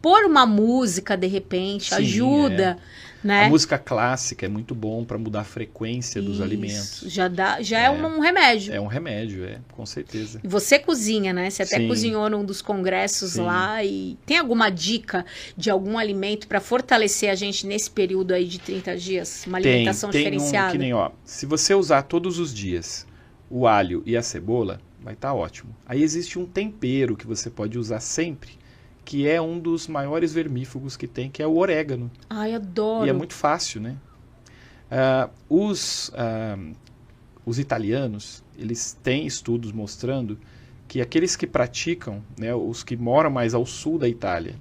Pôr uma música, de repente, ajuda. Né?
A música clássica é muito bom para mudar a frequência dos alimentos.
Já é um remédio.
É um remédio, com certeza.
E você cozinha, né? Você até cozinhou num dos congressos lá. E tem alguma dica de algum alimento para fortalecer a gente nesse período aí de 30 dias? Uma alimentação diferenciada?
Que nem, se você usar todos os dias o alho e a cebola, vai estar ótimo. Aí existe um tempero que você pode usar sempre, que é um dos maiores vermífugos que tem, que é o orégano.
Ai, adoro.
E é muito fácil, né? Os italianos, eles têm estudos mostrando que aqueles que praticam, né, os que moram mais ao sul da Itália,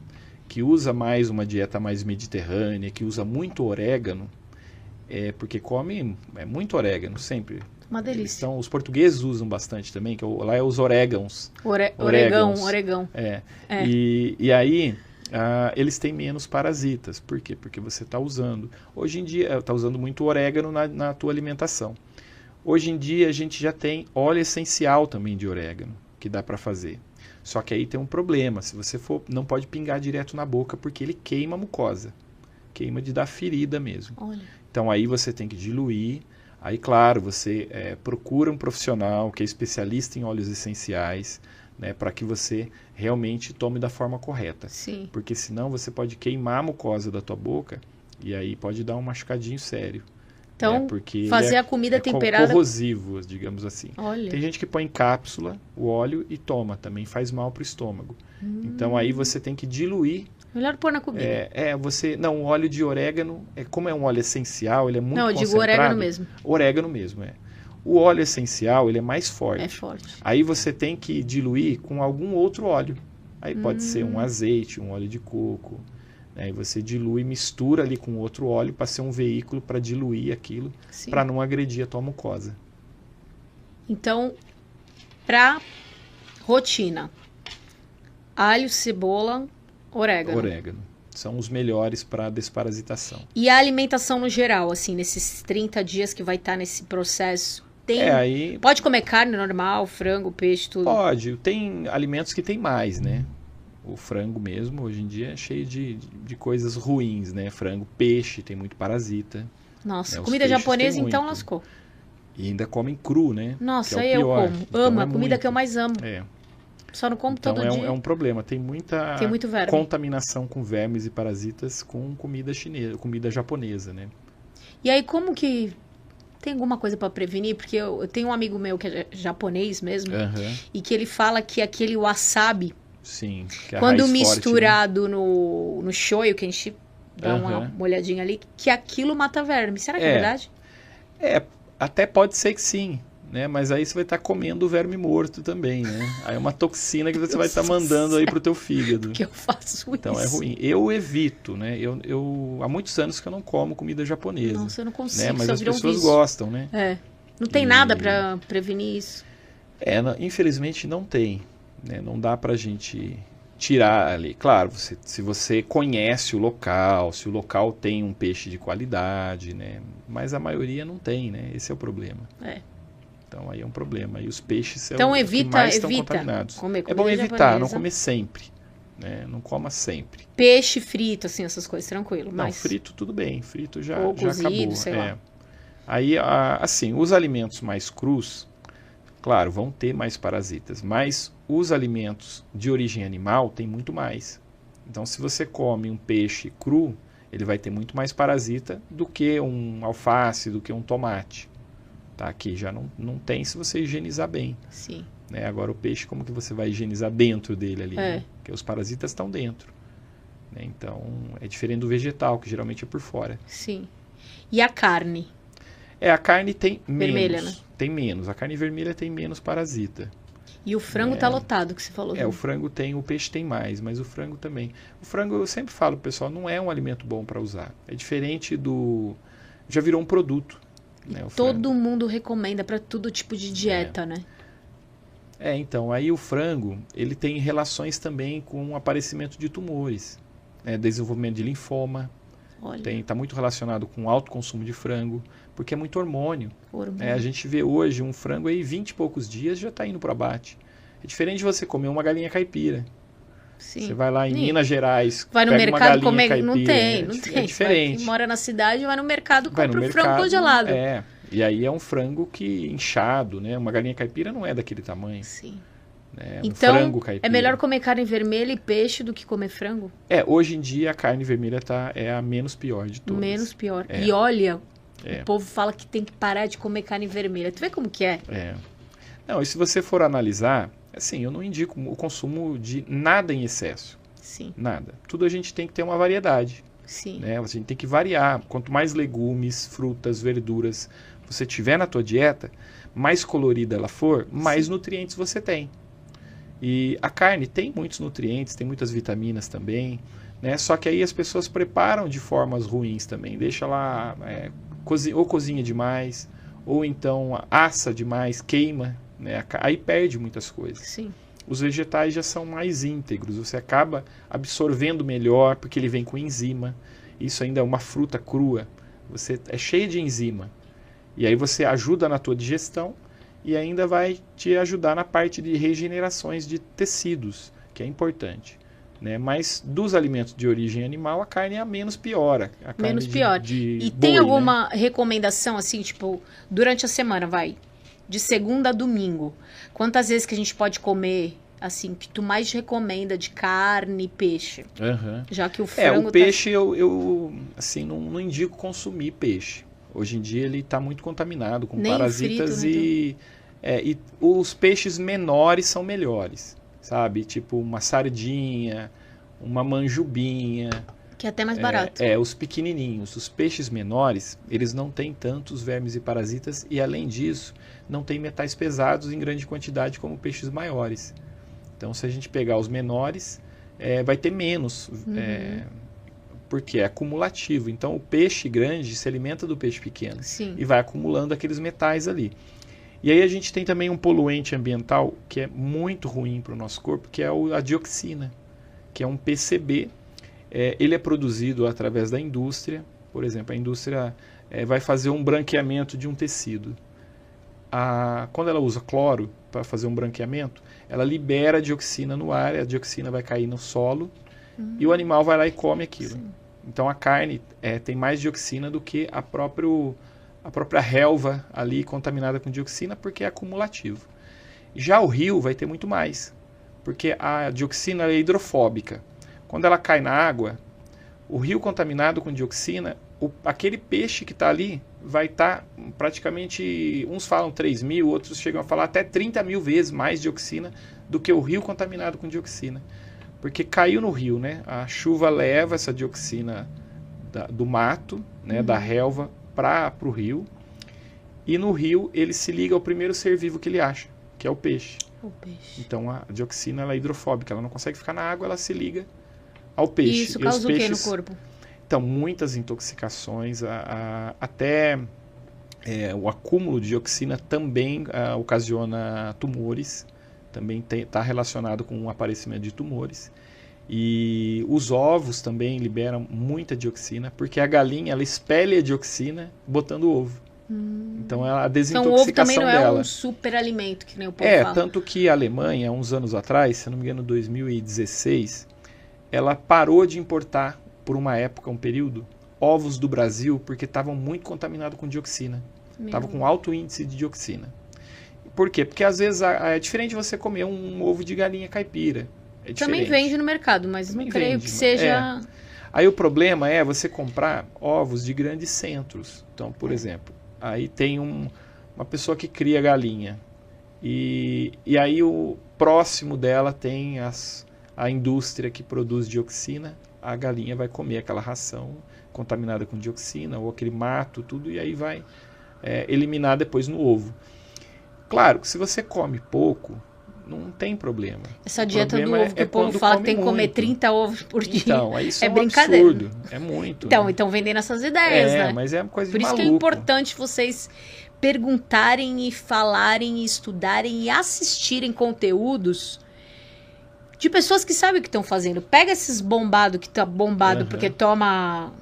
que usa mais uma dieta mais mediterrânea, que usa muito orégano, porque come muito orégano, sempre.
Uma delícia.
Então, os portugueses usam bastante também, que lá é os orégãos.
Oregão.
E aí, eles têm menos parasitas. Por quê? Porque você está usando. Hoje em dia, está usando muito orégano na tua alimentação. Hoje em dia, a gente já tem óleo essencial também de orégano, que dá para fazer. Só que aí tem um problema. Se você for, não pode pingar direto na boca, porque ele queima a mucosa. Queima de dar ferida mesmo.
Olha.
Então, aí você tem que diluir. Aí, claro, você procura um profissional que é especialista em óleos essenciais, né, para que você realmente tome da forma correta.
Sim.
Porque senão você pode queimar a mucosa da tua boca e aí pode dar um machucadinho sério.
Então,
porque
fazer a comida temperada...
corrosivo, digamos assim.
Olha.
Tem gente que põe em cápsula o óleo e toma, também faz mal para o estômago. Então, aí você tem que diluir.
Melhor pôr na comida.
Não, o óleo de orégano, como é um óleo essencial, ele é muito concentrado.
Não, eu digo orégano mesmo.
Orégano mesmo, O óleo essencial, ele é mais forte.
É forte.
Aí você tem que diluir com algum outro óleo. Aí pode ser um azeite, um óleo de coco. Aí você dilui, mistura ali com outro óleo para ser um veículo para diluir aquilo, para não agredir a tua mucosa.
Então, para rotina, alho, cebola, orégano.
Orégano. São os melhores para desparasitação.
E a alimentação no geral, assim, nesses 30 dias que vai estar nesse processo, pode comer carne normal, frango, peixe, tudo?
Pode. Tem alimentos que tem mais, né? O frango mesmo, hoje em dia, é cheio de coisas ruins, né? Frango, peixe, tem muito parasita.
Nossa, comida japonesa então lascou.
E ainda comem cru, né?
Nossa, aí eu como. Amo, a comida que eu mais amo. Só não como todo dia.
Então é um problema. Tem muito
verme.
Contaminação com vermes e parasitas com comida chinesa, comida japonesa, né?
E aí como que... Tem alguma coisa para prevenir? Porque eu tenho um amigo meu que é japonês mesmo, e que ele fala que aquele wasabi...
Sim, que é
quando
raiz
misturado
forte, né?
no shoyu, que a gente dá uma olhadinha ali, que aquilo mata verme. Será que é verdade?
Até pode ser que sim, né? Mas aí você vai estar comendo o verme morto também, né? Aí é uma toxina que você vai estar mandando aí pro teu fígado.
Que eu faço isso.
Então é ruim. Eu evito, né? Eu há muitos anos que eu não como comida japonesa.
Nossa, eu não consigo.
Né? Mas as pessoas gostam, né?
Não tem nada para prevenir isso.
Infelizmente não tem. Né? Não dá pra gente tirar ali. Claro, se você conhece o local, se o local tem um peixe de qualidade, né? Mas a maioria não tem, né? Esse é o problema. Então aí é um problema. E os peixes são os que mais estão contaminados. É bom evitar, japonesa. Não comer sempre. Né? Não coma sempre.
Peixe frito, assim, essas coisas, tranquilo.
Não, frito tudo bem. Frito já
cozido,
acabou.
Sei lá.
Aí, assim, os alimentos mais crus, claro, vão ter mais parasitas, mas os alimentos de origem animal têm muito mais. Então, se você come um peixe cru, ele vai ter muito mais parasita do que um alface, do que um tomate. Tá? Que já não tem se você higienizar bem.
Sim.
Né? Agora, o peixe, como que você vai higienizar dentro dele ali? Né? Porque os parasitas estão dentro. Né? Então, é diferente do vegetal, que geralmente é por fora.
Sim. E a carne?
A carne tem
vermelha,
menos.
Né?
Tem menos. A carne vermelha tem menos parasita.
E o frango tá lotado, que você falou.
O frango tem, o peixe tem mais, mas o frango também. O frango, eu sempre falo, pessoal, não é um alimento bom para usar. É diferente do... Já virou um produto. Né,
todo mundo recomenda para todo tipo de dieta, né?
Então, aí o frango, ele tem relações também com o aparecimento de tumores. Desenvolvimento de linfoma. Está muito relacionado com alto consumo de frango, porque é muito hormônio. A gente vê hoje um frango aí 20 e poucos dias já está indo para o abate. É diferente de você comer uma galinha caipira.
Sim.
Você vai lá em Minas Gerais,
vai no mercado comer, caipira, não tem.
É diferente.
Quem mora na cidade vai no mercado, compra o frango congelado.
E aí é um frango que inchado, né? Uma galinha caipira não é daquele tamanho.
Sim.
Então, frango caipira.
É melhor comer carne vermelha e peixe do que comer frango?
Hoje em dia a carne vermelha é a menos pior de todas.
Menos pior. E olha, o povo fala que tem que parar de comer carne vermelha. Tu vê como que é?
Não, e se você for analisar, assim, eu não indico o consumo de nada em excesso.
Sim.
Nada. Tudo a gente tem que ter uma variedade.
Sim.
Né? A gente tem que variar. Quanto mais legumes, frutas, verduras você tiver na tua dieta, mais colorida ela for, mais nutrientes você tem. E a carne tem muitos nutrientes, tem muitas vitaminas também, né? Só que aí as pessoas preparam de formas ruins também. Deixa lá ou cozinha demais, ou então assa demais, queima, né? Aí perde muitas coisas.
Sim.
Os vegetais já são mais íntegros, você acaba absorvendo melhor, porque ele vem com enzima. Isso ainda é uma fruta crua, você é cheio de enzima. E aí você ajuda na tua digestão e ainda vai te ajudar na parte de regenerações de tecidos, que é importante. Né? Mas dos alimentos de origem animal, a carne é a menos pior.
Menos pior. E
boi,
tem alguma
né?
recomendação, assim, tipo, durante a semana, de segunda a domingo, quantas vezes que a gente pode comer, assim, que tu mais recomenda de carne e peixe? Já que o frango
o peixe eu assim, não indico consumir peixe. Hoje em dia ele está muito contaminado com parasitas frito, e os peixes menores são melhores, sabe? Tipo uma sardinha, uma manjubinha.
Que é até mais barato.
Os pequenininhos. Os peixes menores, eles não têm tantos vermes e parasitas e, além disso, não tem metais pesados em grande quantidade como peixes maiores. Então, se a gente pegar os menores, vai ter menos, porque é acumulativo. Então, o peixe grande se alimenta do peixe pequeno.
Sim.
E vai acumulando aqueles metais ali. E aí a gente tem também um poluente ambiental que é muito ruim para o nosso corpo, que é a dioxina, que é um PCB. Ele é produzido através da indústria. Por exemplo, a indústria vai fazer um branqueamento de um tecido. Quando ela usa cloro para fazer um branqueamento, ela libera a dioxina no ar, a dioxina vai cair no solo e o animal vai lá e come aquilo. Sim. Então a carne tem mais dioxina do que a própria relva ali contaminada com dioxina, porque é acumulativo. Já o rio vai ter muito mais, porque a dioxina é hidrofóbica. Quando ela cai na água, o rio contaminado com dioxina, aquele peixe que está ali vai estar praticamente, uns falam 3.000, outros chegam a falar até 30.000 vezes mais dioxina do que o rio contaminado com dioxina. Porque caiu no rio, né? A chuva leva essa dioxina do mato, né? Da relva, para o rio. E no rio ele se liga ao primeiro ser vivo que ele acha, que é o peixe. Então a dioxina ela é hidrofóbica, ela não consegue ficar na água, ela se liga ao peixe.
E isso causa o que no corpo?
Então, muitas intoxicações, até o acúmulo de dioxina também ocasiona tumores, também está relacionado com o aparecimento de tumores. E os ovos também liberam muita dioxina, porque a galinha ela espelha a dioxina botando o ovo. Então, a desintoxicação dela... Então, o ovo também não é
um super alimento, que nem o povo fala.
Tanto que a Alemanha, uns anos atrás, se não me engano, 2016, ela parou de importar, por uma época, um período, ovos do Brasil, porque estavam muito contaminados com dioxina. Estavam com alto índice de dioxina. Por quê? Porque às vezes é diferente você comer um ovo de galinha caipira.
Também vende no mercado, mas também não creio que seja...
Aí o problema é você comprar ovos de grandes centros. Então, por exemplo, aí tem uma pessoa que cria galinha. E aí o próximo dela tem a indústria que produz dioxina. A galinha vai comer aquela ração contaminada com dioxina ou aquele mato, tudo, e aí vai eliminar depois no ovo. Claro que se você come pouco, não tem problema.
Essa dieta do ovo que o povo fala que tem que comer 30 ovos por dia.
Então, isso é um
brincadeira.
Absurdo. É muito.
Então vendendo essas ideias, né?
Mas é uma coisa
por
de
isso
maluco.
Que é importante vocês perguntarem e falarem e estudarem e assistirem conteúdos de pessoas que sabem o que estão fazendo. Pega esses bombados que tá bombado porque toma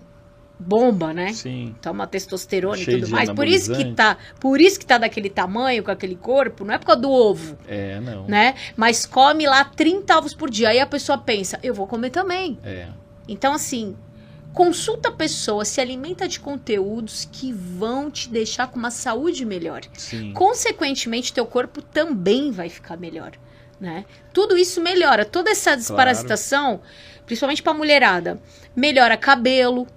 bomba, né?
Sim.
Toma testosterona e tudo mais. Por isso que tá daquele tamanho, com aquele corpo, não é por causa do ovo.
Não.
Né? Mas come lá 30 ovos por dia. Aí a pessoa pensa, eu vou comer também. Então, assim, consulta a pessoa, se alimenta de conteúdos que vão te deixar com uma saúde melhor.
Sim.
Consequentemente, teu corpo também vai ficar melhor. Né? Tudo isso melhora. Toda essa desparasitação, principalmente pra mulherada, melhora cabelo,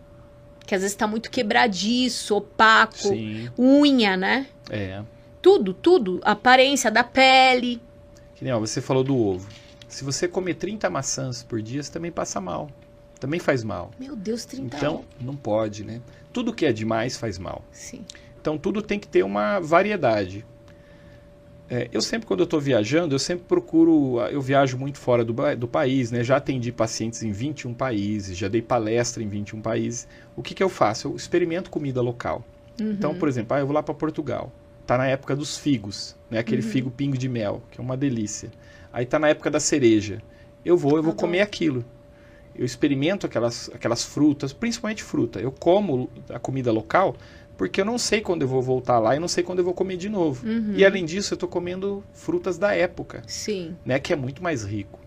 que às vezes tá muito quebradiço, opaco,
Sim.
unha, né? Tudo. A aparência da pele.
Que nem, você falou do ovo. Se você comer 30 maçãs por dia, você também passa mal. Também faz mal.
Meu Deus, 30
Então, não pode, né? Tudo que é demais faz mal.
Sim.
Então, tudo tem que ter uma variedade. Eu sempre, quando eu estou viajando, eu sempre procuro... Eu viajo muito fora do país, né? Já atendi pacientes em 21 países, já dei palestra em 21 países. O que eu faço? Eu experimento comida local. Então, por exemplo, eu vou lá para Portugal. Tá na época dos figos, né? Aquele figo pingo de mel, que é uma delícia. Aí tá na época da cereja. Eu vou comer aquilo. Eu experimento aquelas frutas, principalmente fruta. Eu como a comida local porque eu não sei quando eu vou voltar lá e não sei quando eu vou comer de novo. E além disso, eu estou comendo frutas da época.
Sim.
Né? Que é muito mais rico.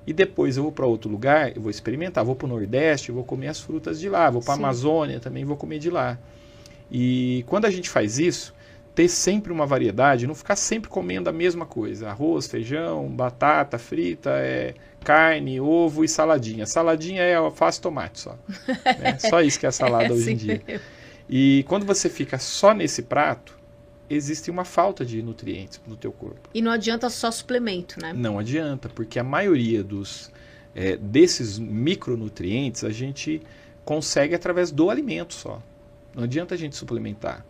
E depois eu vou para outro lugar, eu vou experimentar. Vou para o Nordeste, eu vou comer as frutas de lá. Vou para a Amazônia, também vou comer de lá. E quando a gente faz isso, ter sempre uma variedade, não ficar sempre comendo a mesma coisa. Arroz, feijão, batata frita, carne, ovo e saladinha. Saladinha é alface e tomate só. Né? Só isso que é salada hoje em dia. E quando você fica só nesse prato, existe uma falta de nutrientes no teu corpo.
E não adianta só suplemento, né?
Não adianta, porque a maioria desses micronutrientes a gente consegue através do alimento só. Não adianta a gente suplementar.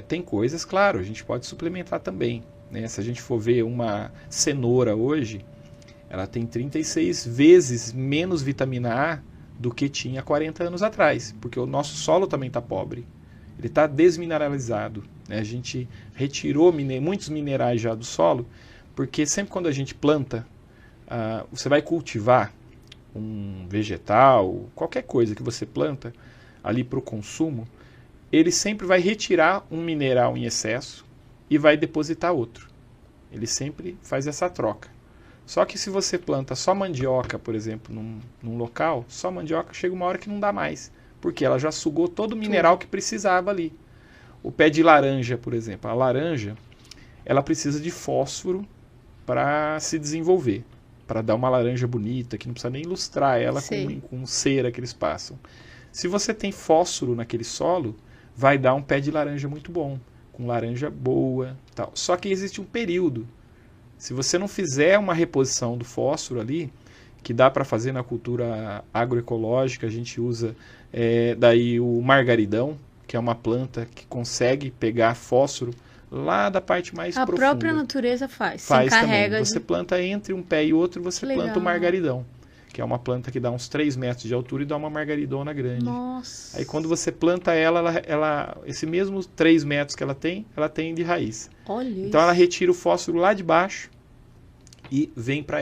Tem coisas, claro, a gente pode suplementar também. Né? Se a gente for ver uma cenoura hoje, ela tem 36 vezes menos vitamina A do que tinha 40 anos atrás, porque o nosso solo também está pobre. Ele está desmineralizado. Né? A gente retirou muitos minerais já do solo, porque sempre quando a gente planta, você vai cultivar um vegetal, qualquer coisa que você planta ali para o consumo, ele sempre vai retirar um mineral em excesso e vai depositar outro. Ele sempre faz essa troca. Só que se você planta só mandioca, por exemplo, num local, só mandioca chega uma hora que não dá mais, porque ela já sugou todo o mineral que precisava ali. O pé de laranja, por exemplo, a laranja, ela precisa de fósforo para se desenvolver, para dar uma laranja bonita, que não precisa nem ilustrar ela com cera que eles passam. Se você tem fósforo naquele solo, vai dar um pé de laranja muito bom, com laranja boa, tal. Só que existe um período. Se você não fizer uma reposição do fósforo ali, que dá para fazer na cultura agroecológica, a gente usa daí o margaridão, que é uma planta que consegue pegar fósforo lá da parte mais profunda.
A própria natureza faz.
Faz também. Você planta entre um pé e outro, você planta o margaridão, que é uma planta que dá uns 3 metros de altura e dá uma margaridona grande.
Nossa.
Aí quando você planta ela esse mesmo 3 metros que ela tem de raiz.
Olha
então ela retira o fósforo lá de baixo e vem para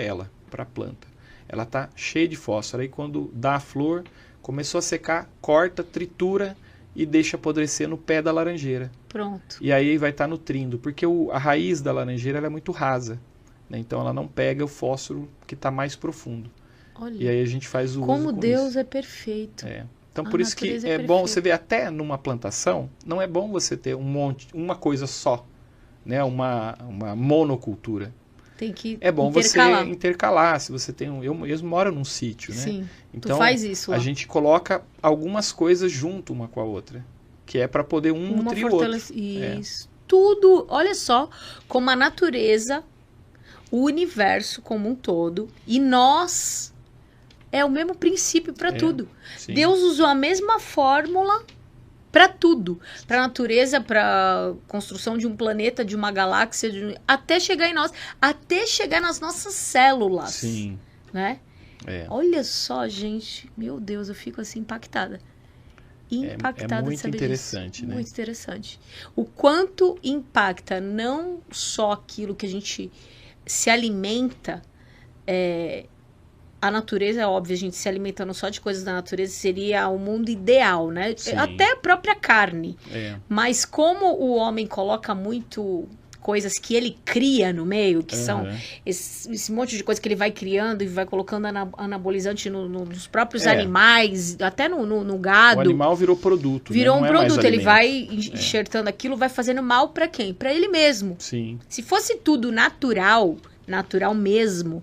a planta. Ela está cheia de fósforo. Aí quando dá a flor, começou a secar, corta, tritura e deixa apodrecer no pé da laranjeira.
Pronto.
E aí vai estar nutrindo, porque a raiz da laranjeira ela é muito rasa. Né? Então ela não pega o fósforo que está mais profundo.
Olha,
e aí a gente faz o uso
como Deus
isso.
É perfeito.
Então por isso que é bom, você vê até numa plantação, não é bom você ter uma coisa só, né? uma monocultura.
Tem que
é bom
intercalar.
Você intercalar. Se você tem eu mesmo moro num sítio, né?
Sim.
Então
tu faz isso lá.
A gente coloca algumas coisas junto uma com a outra, que é para poder nutrir o outro.
Isso. Tudo, olha só como a natureza, o universo como um todo e nós é o mesmo princípio para tudo.
Sim.
Deus usou a mesma fórmula para tudo, para a natureza, para construção de um planeta, de uma galáxia, até chegar em nós, até chegar nas nossas células.
Sim.
Né? Olha só, gente, meu Deus, eu fico assim impactada. Impactada
muito
de saber
interessante,
disso.
né?
Muito interessante. O quanto impacta não só aquilo que a gente se alimenta, a natureza, é óbvio, a gente se alimentando só de coisas da natureza seria o mundo ideal, né?
Sim.
Até a própria carne. Mas como o homem coloca muito coisas que ele cria no meio, que são esse monte de coisa que ele vai criando e vai colocando anabolizante nos próprios animais, até no gado.
O animal virou produto.
Virou
né?
um produto, ele vai enxertando aquilo, vai fazendo mal para quem? Para ele mesmo.
Sim.
Se fosse tudo natural mesmo,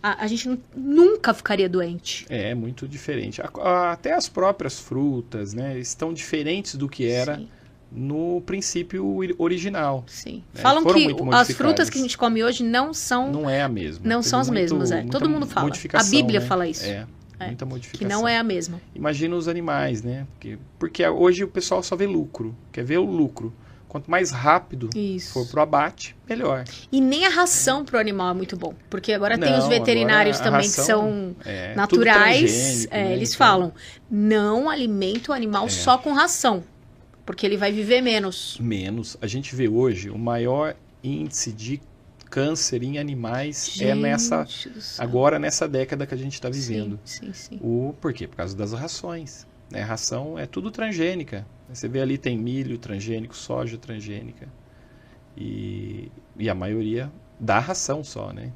a gente nunca ficaria doente.
É muito diferente. Até as próprias frutas, né, estão diferentes do que era no princípio original.
Sim.
Né?
Falam que as frutas que a gente come hoje não são...
Não é a mesma.
Não são as mesmas, Todo mundo fala. A Bíblia fala isso.
Muita modificação.
Que não é a mesma.
Imagina os animais, né? Porque hoje o pessoal só vê lucro. Quer ver o lucro. Quanto mais rápido for pro abate, melhor.
E nem a ração pro animal é muito bom. Porque agora tem os veterinários também que são naturais. Né? Eles falam, não alimenta o animal só com ração. Porque ele vai viver menos.
Menos. A gente vê hoje o maior índice de câncer em animais agora nessa década que a gente está vivendo.
Sim.
Por quê? Por causa das rações. Né? Ração é tudo transgênica. Você vê ali tem milho transgênico, soja transgênica. E a maioria da ração só, né?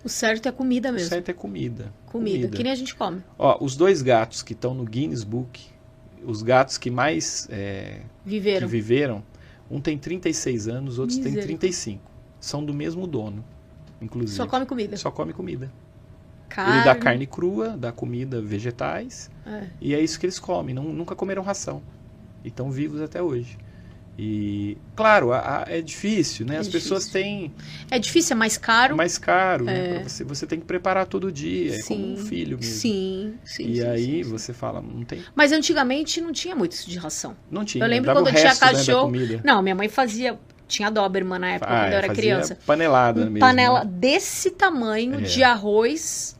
O certo é comida mesmo.
O certo é comida.
Comida. Que nem a gente come.
Ó, os 2 gatos que estão no Guinness Book, os gatos que mais viveram, um tem 36 anos, outros tem 35. São do mesmo dono, inclusive.
Só come comida.
Só come comida.
Carne.
Ele dá carne crua, dá comida, vegetais, e é isso que eles comem. Nunca comeram ração. E estão vivos até hoje. E, claro, é difícil, né? As pessoas têm...
É difícil, é mais caro.
Mais caro, né? Você tem que preparar todo dia, é como um filho mesmo.
Sim.
E aí você fala, não tem...
Mas antigamente não tinha muito isso de ração.
Não tinha.
Eu lembro quando eu tinha cachorro... Não, minha mãe fazia... Tinha Doberman na época, quando eu era criança.
Panelada mesmo.
Panela desse tamanho, de arroz,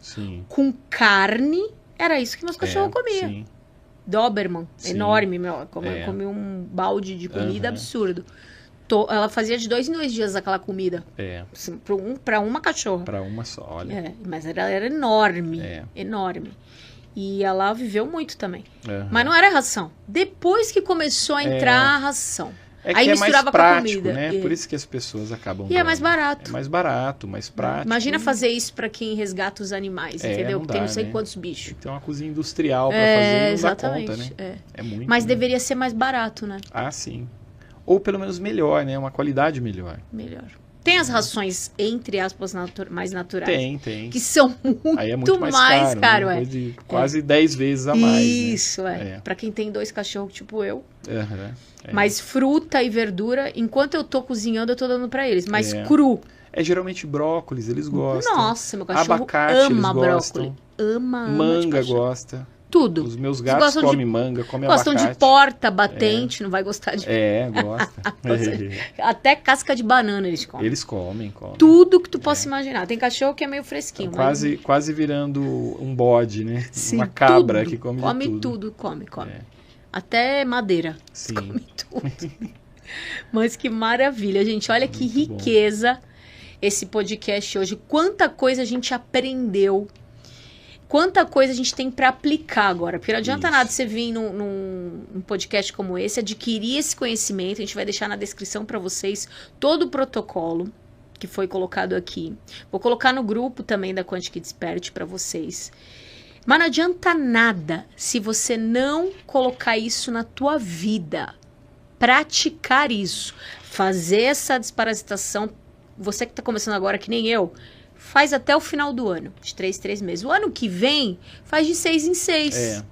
com carne. Era isso que meus cachorros comiam.
Sim.
Doberman, enorme, comi um balde de comida absurdo. Ela fazia de 2 em 2 dias aquela comida. Assim, pra uma cachorra.
Pra uma só, olha.
Mas ela era enorme, enorme. E ela viveu muito também. Mas não era ração. Depois que começou a entrar a ração. Aí misturava
mais prático,
com a comida.
Né? Por isso que as pessoas acabam...
E é mais barato.
É mais barato, mais prático.
Imagina fazer isso pra quem resgata os animais, entendeu? Porque tem não sei quantos bichos.
Tem que ter uma cozinha industrial pra fazer, não dá conta, né? É muito.
Mas deveria ser mais barato, né?
Ah, sim. Ou pelo menos melhor, né? Uma qualidade melhor.
Tem as rações, entre aspas, mais naturais.
Tem.
Que são
aí é muito mais caro. Né? De quase 10 vezes a mais.
Isso, né? Pra quem tem 2 cachorros, tipo eu. Mas fruta e verdura, enquanto eu tô cozinhando, eu tô dando pra eles. Mas cru.
É geralmente brócolis, eles gostam.
Nossa, meu cachorro
abacate,
ama
brócolis.
Ama
manga gosta.
Tudo.
Os meus gatos comem manga, comem
gostam
abacate.
Gostam de porta, batente, não vai gostar de...
gosta.
Até casca de banana eles comem.
Eles comem.
Tudo que tu possa imaginar. Tem cachorro que é meio fresquinho.
Quase virando um bode, né?
Sim,
uma cabra que come de tudo.
Come. Até madeira.
Sim.
Come tudo. Mas que maravilha, gente. Olha que riqueza esse podcast hoje. Quanta coisa a gente aprendeu. Quanta coisa a gente tem para aplicar agora. Porque não adianta nada você vir num podcast como esse, adquirir esse conhecimento. A gente vai deixar na descrição para vocês todo o protocolo que foi colocado aqui. Vou colocar no grupo também da Quantic Expert para vocês. Mas não adianta nada se você não colocar isso na tua vida. Praticar isso. Fazer essa desparasitação. Você que está começando agora, que nem eu, faz até o final do ano, de 3 em 3 meses. O ano que vem, faz de 6 em 6.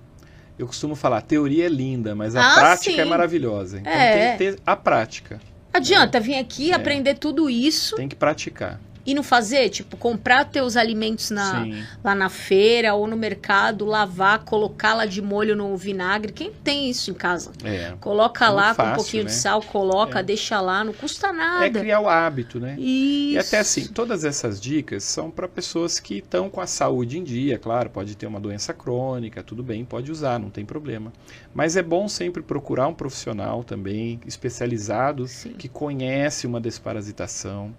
Eu costumo falar, a teoria é linda, mas a prática é maravilhosa. Então tem que ter a prática.
Adianta vir aqui aprender tudo isso.
Tem que praticar.
E não fazer, tipo, comprar teus alimentos lá na feira ou no mercado, lavar, colocar lá de molho no vinagre. Quem tem isso em casa? Coloca lá fácil, com um pouquinho de sal, coloca, deixa lá, não custa nada.
É criar o hábito, né?
Isso.
E até assim, todas essas dicas são para pessoas que estão com a saúde em dia, claro, pode ter uma doença crônica, tudo bem, pode usar, não tem problema. Mas é bom sempre procurar um profissional também, especializado, que conhece uma desparasitação.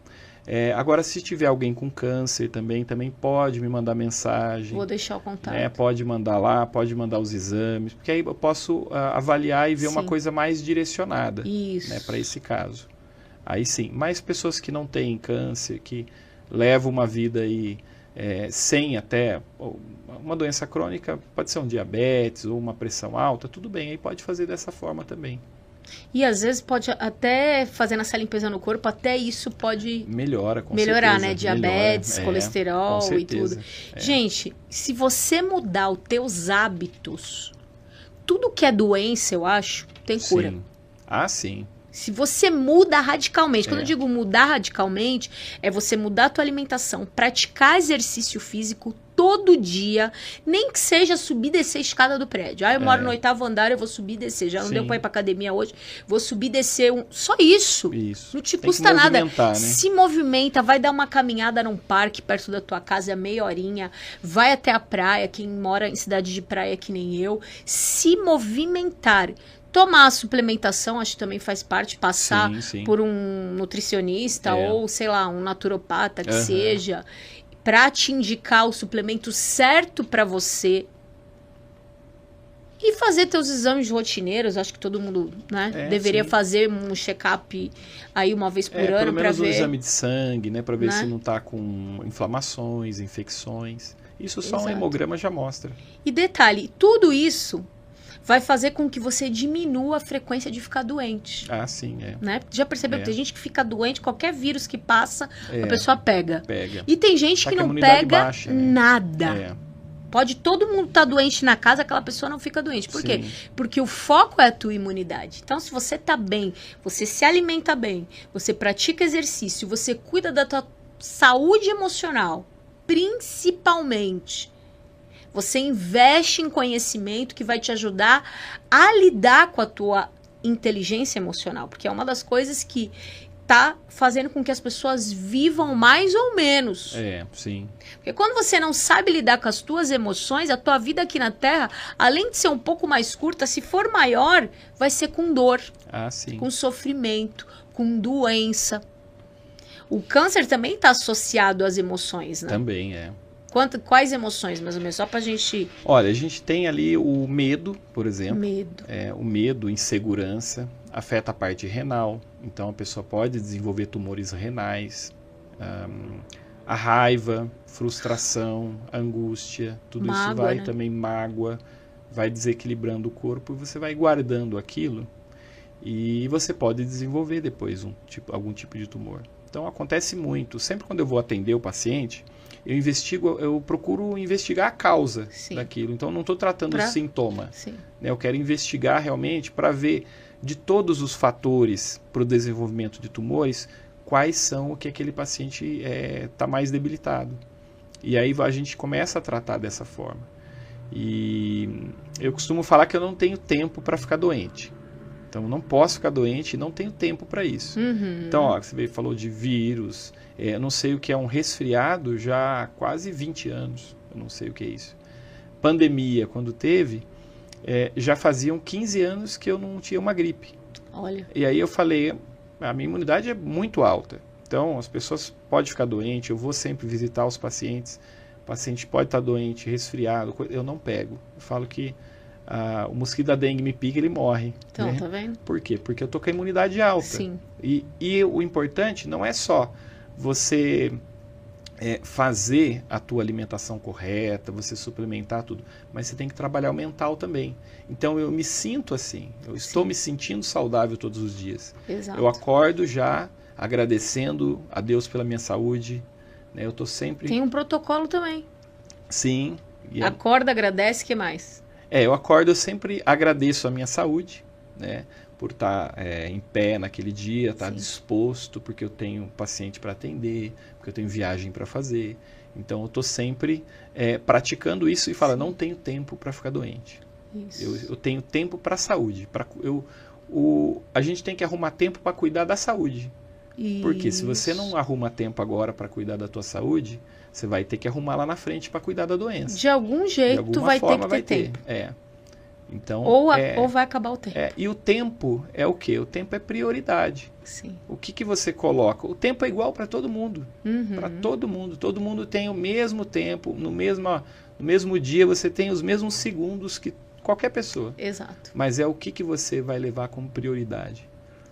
Agora, se tiver alguém com câncer também pode me mandar mensagem.
Vou deixar o contato.
Pode mandar lá, pode mandar os exames, porque aí eu posso avaliar e ver uma coisa mais direcionada para esse caso. Aí sim, mas pessoas que não têm câncer, que levam uma vida aí, sem até uma doença crônica, pode ser um diabetes ou uma pressão alta, tudo bem, aí pode fazer dessa forma também.
E às vezes pode até fazendo essa limpeza no corpo, até isso pode melhorar,
certeza.
Né? Diabetes, colesterol e tudo. Gente, se você mudar os teus hábitos, tudo que é doença, eu acho, tem cura.
Sim.
Se você muda radicalmente, quando eu digo mudar radicalmente, é você mudar a tua alimentação, praticar exercício físico todo dia, nem que seja subir e descer a escada do prédio. Eu moro no 8º andar, eu vou subir e descer. Já não deu pra ir pra academia hoje, vou subir e descer. Só isso. Não te custa nada.
Né?
Se movimenta, vai dar uma caminhada num parque perto da tua casa, meia horinha, vai até a praia, quem mora em cidade de praia que nem eu. Se movimentar. tomar a suplementação, acho que também faz parte, passar
sim.
por um nutricionista ou, sei lá, um naturopata que seja, para te indicar o suplemento certo para você. E fazer teus exames rotineiros, acho que todo mundo, né, deveria fazer um check-up aí uma vez por ano para ver.
Pelo menos um exame de sangue, né, para ver se não está com inflamações, infecções. Isso só um hemograma já mostra.
E detalhe, tudo isso vai fazer com que você diminua a frequência de ficar doente.
Ah, sim,
né? Já percebeu que tem gente que fica doente, qualquer vírus que passa, a pessoa pega. E tem gente que não pega
baixa,
nada.
Né?
Pode todo mundo estar doente na casa, aquela pessoa não fica doente. Por quê? Porque o foco é a tua imunidade. Então, se você tá bem, você se alimenta bem, você pratica exercício, você cuida da tua saúde emocional, principalmente, você investe em conhecimento que vai te ajudar a lidar com a tua inteligência emocional. Porque é uma das coisas que tá fazendo com que as pessoas vivam mais ou menos.
Sim.
Porque quando você não sabe lidar com as tuas emoções, a tua vida aqui na Terra, além de ser um pouco mais curta, se for maior, vai ser com dor, com sofrimento, com doença. O câncer também está associado às emoções, né?
Também,
Quais emoções, mais ou menos? Só pra gente...
Olha, a gente tem ali o medo, por exemplo.
Medo.
O medo, insegurança, afeta a parte renal. Então, a pessoa pode desenvolver tumores renais. A raiva, frustração, angústia, tudo isso vai também, mágoa, vai desequilibrando o corpo e você vai guardando aquilo e você pode desenvolver depois algum tipo de tumor. Então, acontece muito. Sempre quando eu vou atender o paciente, eu procuro investigar a causa daquilo. Então, não estou tratando o sintoma. Né? Eu quero investigar realmente para ver de todos os fatores para o desenvolvimento de tumores, quais são o que aquele paciente está mais debilitado. E aí a gente começa a tratar dessa forma. E eu costumo falar que eu não tenho tempo para ficar doente. Então, eu não posso ficar doente e não tenho tempo para isso. Então, você falou de vírus. Eu não sei o que é um resfriado já há quase 20 anos. Eu não sei o que é isso. Pandemia, quando teve, já faziam 15 anos que eu não tinha uma gripe.
Olha.
E aí eu falei, a minha imunidade é muito alta. Então, as pessoas podem ficar doentes, eu vou sempre visitar os pacientes. O paciente pode estar doente, resfriado, eu não pego. Eu falo que o mosquito da dengue me pica, ele morre.
Então,
né?
tá vendo?
Por quê? Porque eu tô com a imunidade alta.
Sim.
E o importante não é só você fazer a tua alimentação correta, você suplementar tudo, mas você tem que trabalhar o mental também. Então, eu me sinto assim, eu estou me sentindo saudável todos os dias.
Exato.
Eu acordo já agradecendo a Deus pela minha saúde, né? Eu tô sempre...
Tem um protocolo também.
Sim.
Acorda, agradece, o que mais?
Eu acordo, eu sempre agradeço a minha saúde, né? Por estar em pé naquele dia, estar disposto, porque eu tenho paciente para atender, porque eu tenho viagem para fazer. Então, eu estou sempre praticando isso e falo, não tenho tempo para ficar doente.
Isso.
Eu tenho tempo para a saúde. A gente tem que arrumar tempo para cuidar da saúde.
Isso.
Porque se você não arruma tempo agora para cuidar da tua saúde, você vai ter que arrumar lá na frente para cuidar da doença.
De algum jeito, tu vai ter que ter tempo.
Então,
ou vai acabar o tempo.
E o tempo é o quê? O tempo é prioridade.
Sim.
O que você coloca? O tempo é igual para todo mundo. Para todo mundo. Todo mundo tem o mesmo tempo. No mesmo dia você tem os mesmos segundos que qualquer pessoa.
Exato.
Mas é o que você vai levar como prioridade.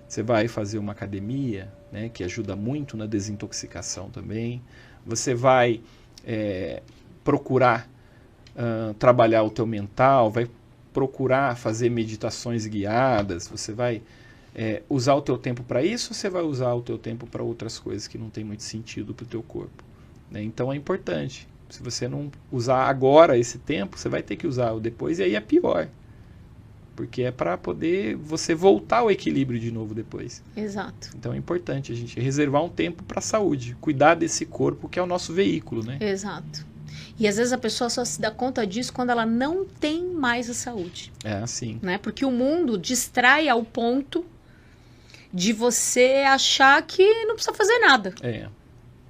Você vai fazer uma academia, né, que ajuda muito na desintoxicação também. Você vai procurar trabalhar o teu mental, vai procurar fazer meditações guiadas, você vai usar o teu tempo para isso ou você vai usar o teu tempo para outras coisas que não tem muito sentido para o teu corpo? Né? Então é importante. Se você não usar agora esse tempo, você vai ter que usar o depois e aí é pior. Porque é para poder você voltar ao equilíbrio de novo depois.
Exato.
Então é importante a gente reservar um tempo para a saúde, cuidar desse corpo que é o nosso veículo, né?
Exato. E às vezes a pessoa só se dá conta disso quando ela não tem mais a saúde.
Assim.
Né? Porque o mundo distrai ao ponto de você achar que não precisa fazer nada.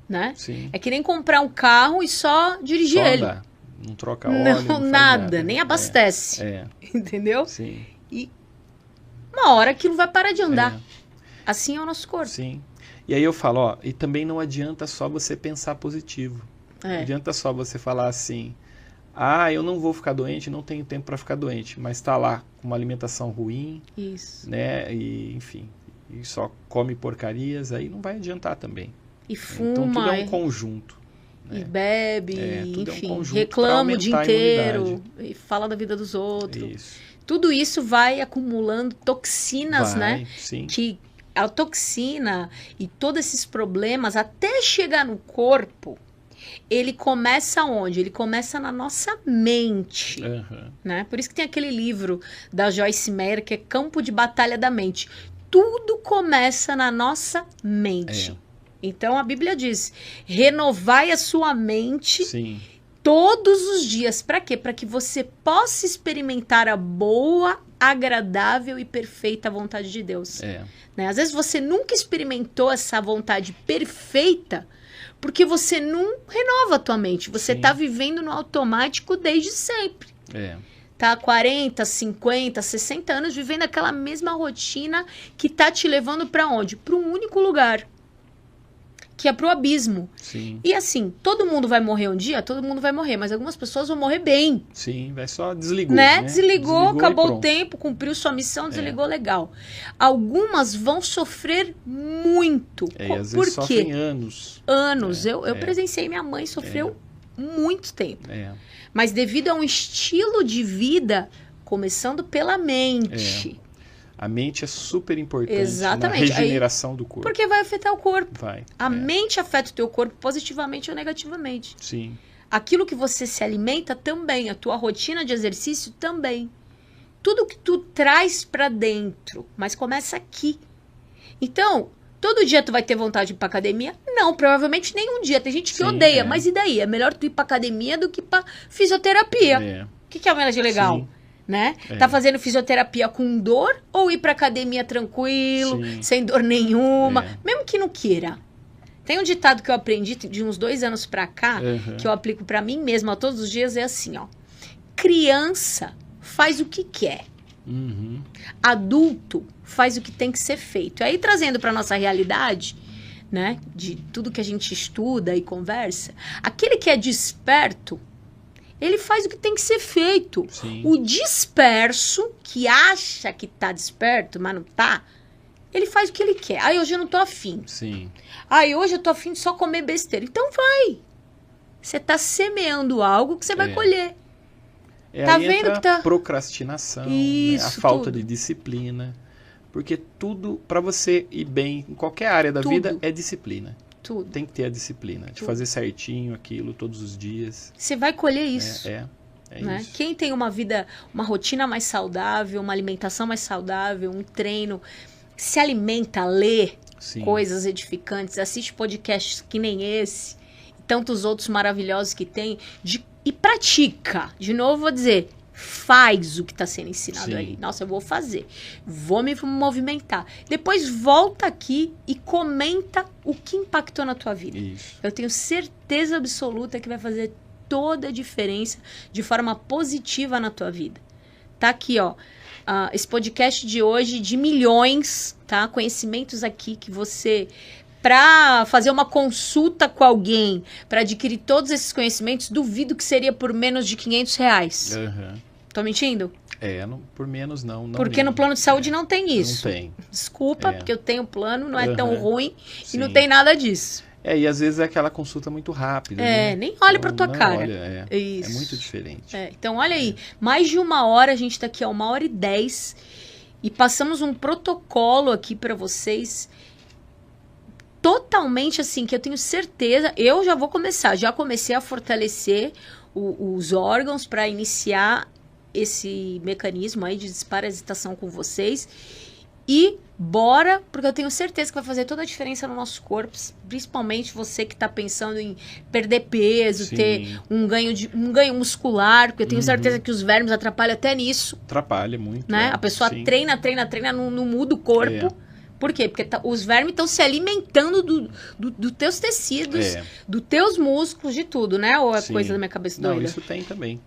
Né?
Sim.
É que nem comprar um carro e só dirigir ele.
Andar. Não troca óleo,
não nada, nem abastece. Entendeu?
Sim.
E uma hora aquilo vai parar de andar. Assim é o nosso corpo.
Sim. E aí eu falo, ó, e também não adianta só você pensar positivo. Não adianta só você falar assim, eu não vou ficar doente, não tenho tempo para ficar doente, mas está lá com uma alimentação ruim, né? E, enfim, e só come porcarias, aí não vai adiantar também.
E fuma.
Então tudo é um conjunto.
E bebe, enfim,
reclama
o dia inteiro, e fala da vida dos outros.
Isso.
Tudo isso vai acumulando toxinas, né?
Sim.
Que a toxina e todos esses problemas, até chegar no corpo, ele começa onde? Ele começa na nossa mente, né? Por isso que tem aquele livro da Joyce Meyer, que é Campo de Batalha da Mente. Tudo começa na nossa mente. Então, a Bíblia diz, renovai a sua mente todos os dias. Para quê? Para que você possa experimentar a boa, agradável e perfeita vontade de Deus. Né? Às vezes você nunca experimentou essa vontade perfeita porque você não renova a tua mente. Você está vivendo no automático desde sempre. Tá há 40, 50, 60 anos vivendo aquela mesma rotina que tá te levando para onde? Para um único lugar, que é pro abismo. E assim, todo mundo vai morrer um dia, todo mundo vai morrer, mas algumas pessoas vão morrer bem.
Vai só desligou,
né? Desligou, acabou o tempo, cumpriu sua missão, desligou legal. Algumas vão sofrer muito.
E às vezes sofrem anos.
Eu presenciei minha mãe sofreu muito tempo. Mas devido a um estilo de vida, começando pela mente.
A mente é super importante na regeneração do corpo.
Porque vai afetar o corpo. A
mente
mente afeta o teu corpo positivamente ou negativamente.
Sim.
Aquilo que você se alimenta também. A tua rotina de exercício também. Tudo que tu traz pra dentro. Mas começa aqui. Então, todo dia tu vai ter vontade de ir pra academia? Não, provavelmente nenhum dia. Tem gente que odeia. Mas e daí? É melhor tu ir pra academia do que pra fisioterapia. O que é o menos de legal? Né? Tá fazendo fisioterapia com dor ou ir pra academia tranquilo, sem dor nenhuma, mesmo que não queira. Tem um ditado que eu aprendi de uns 2 anos pra cá, que eu aplico pra mim mesma todos os dias, é assim, ó. Criança faz o que quer. Adulto faz o que tem que ser feito. Aí trazendo pra nossa realidade, né, de tudo que a gente estuda e conversa, aquele que é desperto, ele faz o que tem que ser feito. O disperso, que acha que tá desperto, mas não tá, ele faz o que ele quer. Aí hoje eu não tô afim. Aí hoje eu tô afim de só comer besteira. Então vai. Você tá semeando algo que você vai colher. Tá vendo que tá...
procrastinação, né? A falta de disciplina. Porque tudo, para você ir bem em qualquer área da vida, é disciplina. Tem que ter a disciplina de fazer certinho aquilo todos os dias.
Você vai colher isso.
Né?
Isso. Quem tem uma vida, uma rotina mais saudável, uma alimentação mais saudável, um treino, se alimenta, lê coisas edificantes, assiste podcasts que nem esse, e tantos outros maravilhosos que tem, e pratica. De novo, vou dizer, faz o que está sendo ensinado ali. Nossa, eu vou fazer. Vou me movimentar. Depois volta aqui e comenta o que impactou na tua vida. Eu tenho certeza absoluta que vai fazer toda a diferença de forma positiva na tua vida. Tá aqui, ó. Esse podcast de hoje de milhões, tá? Conhecimentos aqui que você... Para fazer uma consulta com alguém, para adquirir todos esses conhecimentos, duvido que seria por menos de R$500. Tô mentindo?
Por menos não.
Porque no plano de saúde não tem isso.
Não tem.
Desculpa, porque eu tenho plano, não é tão ruim e não tem nada disso.
E às vezes é aquela consulta muito rápida. Né?
Nem olha pra tua cara.
É muito diferente.
Então, olha aí, mais de 1 hora, a gente tá aqui há 1h10 e passamos um protocolo aqui para vocês totalmente assim, que eu tenho certeza, eu já comecei a fortalecer os órgãos para iniciar esse mecanismo aí de desparasitação com vocês. E bora, porque eu tenho certeza que vai fazer toda a diferença no nosso corpo, principalmente você que está pensando em perder peso, ter um ganho muscular, porque eu tenho certeza que os vermes atrapalham até nisso.
Atrapalha muito.
Né? A pessoa treina, não muda o corpo. Por quê? Porque os vermes estão se alimentando dos teus tecidos, dos teus músculos, de tudo, né? Ou é coisa da minha cabeça doida?
Não, isso tem também.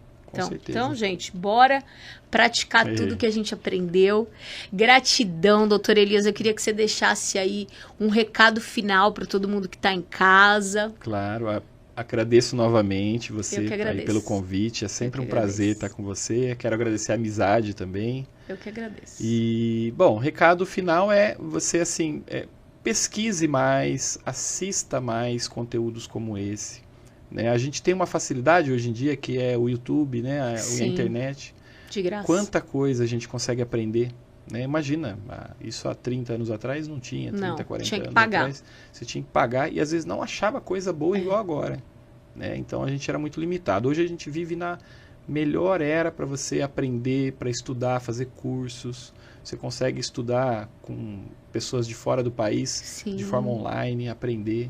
Então, gente, bora praticar tudo que a gente aprendeu. Gratidão, doutora Elias. Eu queria que você deixasse aí um recado final para todo mundo que está em casa.
Claro, agradeço novamente você aí pelo convite. É sempre um prazer estar com você. Quero agradecer a amizade também.
Eu que agradeço.
E, bom, o recado final é você, assim, pesquise mais, assista mais conteúdos como esse. Né? A gente tem uma facilidade hoje em dia que é o YouTube, né? A internet.
De graça.
Quanta coisa a gente consegue aprender. Né? Imagina, isso há 30 anos atrás não tinha, 30, 40
tinha que
anos
pagar.
Atrás. Você tinha que pagar e às vezes não achava coisa boa igual agora. Né? Então a gente era muito limitado. Hoje a gente vive na melhor era para você aprender, para estudar, fazer cursos. Você consegue estudar com pessoas de fora do país, de forma online, aprender.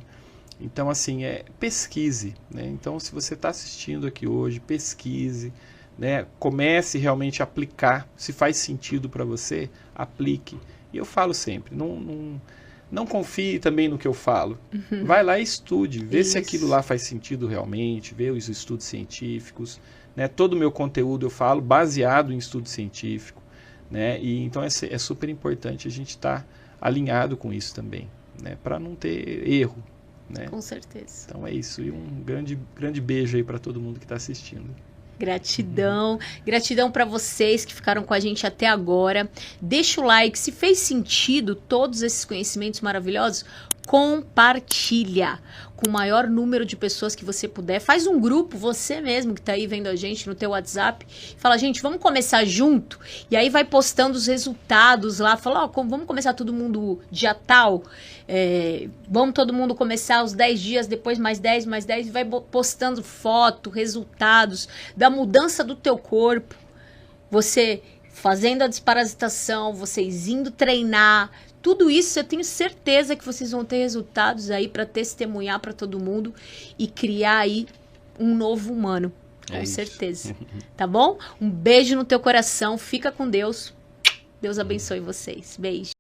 Então, assim, pesquise, né? Então, se você está assistindo aqui hoje, pesquise, né? Comece realmente a aplicar. Se faz sentido para você, aplique. E eu falo sempre, não confie também no que eu falo. Vai lá e estude, vê se aquilo lá faz sentido realmente, vê os estudos científicos. Né? Todo o meu conteúdo eu falo baseado em estudo científico. Né? E, então, é super importante a gente estar alinhado com isso também, né? Para não ter erro. Né?
Com certeza.
Então é isso. E um grande beijo aí para todo mundo que está assistindo.
Gratidão. Gratidão para vocês que ficaram com a gente até agora. Deixa o like. Se fez sentido todos esses conhecimentos maravilhosos, compartilha com o maior número de pessoas que você puder. Faz um grupo, você mesmo que está aí vendo a gente no teu WhatsApp. Fala, gente, vamos começar junto? E aí vai postando os resultados lá. Fala, vamos começar todo mundo dia tal. Vamos todo mundo começar os 10 dias, depois mais 10, mais 10. E vai postando foto, resultados da mudança do teu corpo. Você fazendo a desparasitação, vocês indo treinar. Tudo isso eu tenho certeza que vocês vão ter resultados aí para testemunhar para todo mundo e criar aí um novo humano, com certeza. Tá bom? Um beijo no teu coração, fica com Deus. Deus abençoe vocês. Beijo.